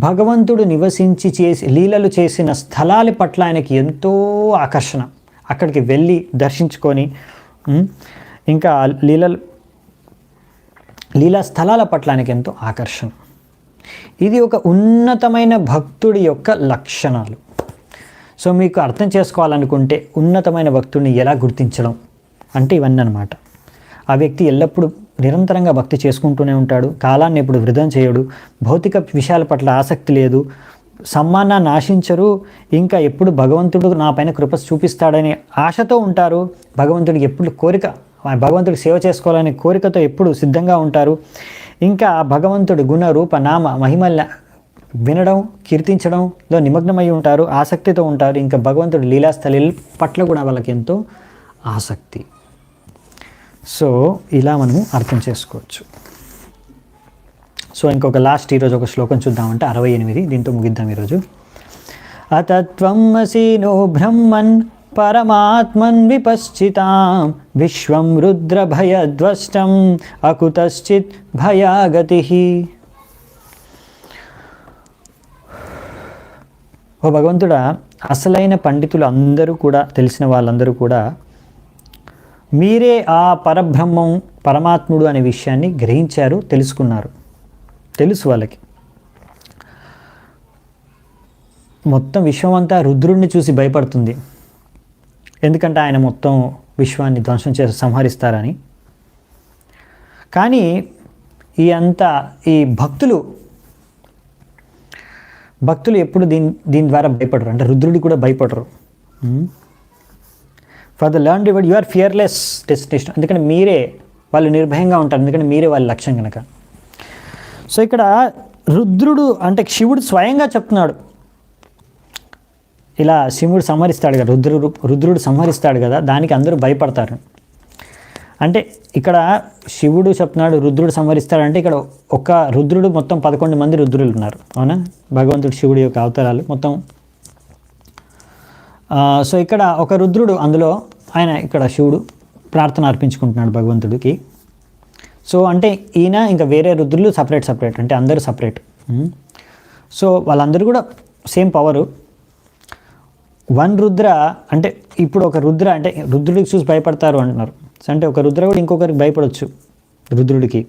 S1: భగవంతుడు నివసించి లీలలు చేసిన స్థలాల పట్ల ఆయనకి ఎంతో ఆకర్షణ, అక్కడికి వెళ్ళి దర్శించుకొని, ఇంకా లీలా స్థలాల పట్ల ఆయనకి ఎంతో ఆకర్షణ. ఇది ఒక ఉన్నతమైన భక్తుడి యొక్క లక్షణాలు. సో మీకు అర్థం చేసుకోవాలనుకుంటే ఉన్నతమైన భక్తుడిని ఎలా గుర్తించడం అంటే ఇవన్నీ అనమాట. ఆ వ్యక్తి ఎల్లప్పుడూ నిరంతరంగా భక్తి చేసుకుంటూనే ఉంటాడు, కాలాన్ని ఎప్పుడు వృధం చేయడు, భౌతిక విషయాల పట్ల ఆసక్తి లేదు, సమ్మానాన్ని ఆశించరు, ఇంకా ఎప్పుడు భగవంతుడు నా పైన కృప చూపిస్తాడనే ఆశతో ఉంటారు, భగవంతుడికి ఎప్పుడు భగవంతుడికి సేవ చేసుకోవాలనే కోరికతో ఎప్పుడు సిద్ధంగా ఉంటారు, ఇంకా భగవంతుడి గుణ రూప నామ మహిమల్ని వినడం కీర్తించడంలో నిమగ్నమై ఉంటారు, ఆసక్తితో ఉంటారు, ఇంకా భగవంతుడి లీలాస్థలి పట్ల కూడా వాళ్ళకి ఎంతో ఆసక్తి. సో ఇలా మనము అర్థం చేసుకోవచ్చు. సో ఇంకొక లాస్ట్ ఈరోజు ఒక శ్లోకం చూద్దామంటే 68, దీంతో ముగిద్దాం ఈరోజు. అతత్వం అసీనో బ్రహ్మన్ పరమాత్మన్ విపశ్చితాం విశ్వం రుద్ర భయధ్వస్తం అకుతశ్చిత్ భయాగతి. ఓ భగవంతుడా, అసలైన పండితులు అందరూ కూడా, తెలిసిన వాళ్ళందరూ కూడా మీరే ఆ పరబ్రహ్మం పరమాత్ముడు అనే విషయాన్ని గ్రహించారు, తెలుసుకున్నారు, తెలుసు వాళ్ళకి. మొత్తం విశ్వం అంతా రుద్రుడిని చూసి భయపడుతుంది, ఎందుకంటే ఆయన మొత్తం విశ్వాన్ని ధ్వంసం చేసి సంహరిస్తారని. కానీ ఈ భక్తులు ఎప్పుడు దీని ద్వారా భయపడరు, అంటే రుద్రుడి కూడా భయపడరు. For the learn reward you are fearless destination, ఎందుకంటే మీరే, వాళ్ళు నిర్భయంగా ఉంటారు, ఎందుకంటే మీరే వాళ్ళ లక్ష్యం కనుక. సో ఇక్కడ రుద్రుడు అంటే శివుడు స్వయంగా చెప్తున్నాడు, ఇలా శివుడు సంహరిస్తాడు కదా, రుద్రుడు సంహరిస్తాడు కదా, దానికి అందరూ భయపడతారు. అంటే ఇక్కడ శివుడు చెప్తున్నాడు రుద్రుడు సంహరిస్తాడంటే, ఇక్కడ ఒక రుద్రుడు మొత్తం 11 మంది రుద్రులు ఉన్నారు, అవునా, భగవంతుడు శివుడి యొక్క అవతారాలు మొత్తం. సో ఇక్కడ ఒక రుద్రుడు, అందులో ఆయన ఇక్కడ శివుడు ప్రార్థన అర్పించుకుంటున్నాడు భగవంతుడికి. సో అంటే ఈయన ఇంకా వేరే రుద్రులు సపరేట్, అంటే అందరూ సపరేట్. సో వాళ్ళందరూ కూడా సేమ్ పవరు. వన్ రుద్ర అంటే ఇప్పుడు ఒక రుద్ర అంటే రుద్రుడికి చూసి భయపడతారు అంటున్నారు. అంటే ఒక రుద్ర కూడా ఇంకొకరికి భయపడవచ్చు రుద్రుడికి.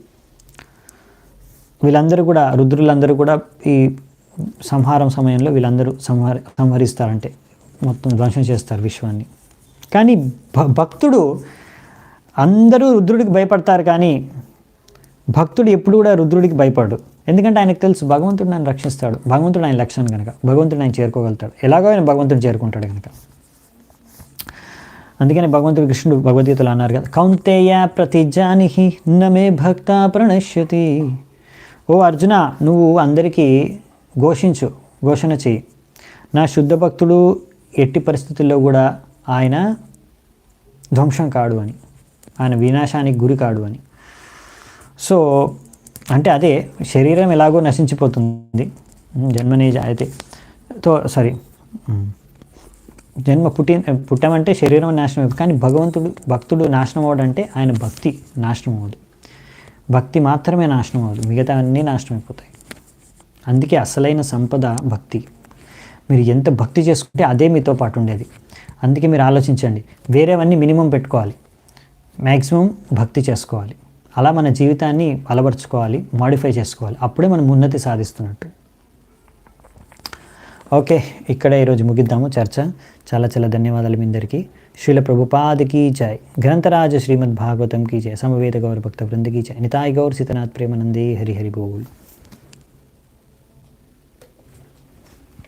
S1: రుద్రులందరూ కూడా ఈ సంహారం సమయంలో వీళ్ళందరూ సంహరిస్తారంటే మొత్తం ధ్వంసం చేస్తారు విశ్వాన్ని. కానీ భక్తుడు, అందరూ రుద్రుడికి భయపడతారు, కానీ భక్తుడు ఎప్పుడు కూడా రుద్రుడికి భయపడు, ఎందుకంటే ఆయనకు తెలుసు భగవంతుడు ఆయన రక్షిస్తాడు, భగవంతుడు ఆయన లక్ష్యం కనుక, భగవంతుడు ఆయన చేరుకోగలుగుతాడు, ఎలాగో ఆయన భగవంతుడు చేరుకుంటాడు కనుక. అందుకని భగవంతుడు కృష్ణుడు భగవద్గీతలో అన్నారు కదా, కౌంతేయ ప్రతిజానిహి నమే భక్త ప్రణశ్యతి. ఓ అర్జున, నువ్వు అందరికీ ఘోషణ చెయ్యి, నా శుద్ధ భక్తుడు ఎట్టి పరిస్థితుల్లో కూడా ఆయన ధ్వంసం కాడు అని, ఆయన వినాశానికి గురి కాడు అని. సో అంటే అదే, శరీరం ఎలాగో నశించిపోతుంది, జన్మనే జాయతే, పుట్టమంటే శరీరం నాశనం అయిపోతుంది, కానీ భక్తుడు నాశనం అవ్వడంటే ఆయన భక్తి నాశనం అవ్వదు, భక్తి మాత్రమే నాశనం అవ్వదు, మిగతా అన్నీ నాశనం అయిపోతాయి. అందుకే అసలైన సంపద భక్తి. మీరు ఎంత భక్తి చేసుకుంటే అదే మీతో పాటు ఉండేది. అందుకే మీరు ఆలోచించండి, వేరేవన్నీ మినిమం పెట్టుకోవాలి, మ్యాక్సిమం భక్తి చేసుకోవాలి. అలా మన జీవితాన్ని అలవర్చుకోవాలి, మాడిఫై చేసుకోవాలి, అప్పుడే మనం ఉన్నతి సాధిస్తున్నట్టు. ఓకే, ఇక్కడే ఈరోజు ముగిద్దాము చర్చ. చాలా చాలా ధన్యవాదాలు మీ అందరికీ. శ్రీల ప్రభుపాదకి జై, గ్రంథరాజ శ్రీమద్ భాగవతం కీ జై, సమవేత గౌర భక్త వృంద కీ జై, నితాయ్ గౌర్ సీతనాథ్ ప్రేమానందే హరి హరి బోల్.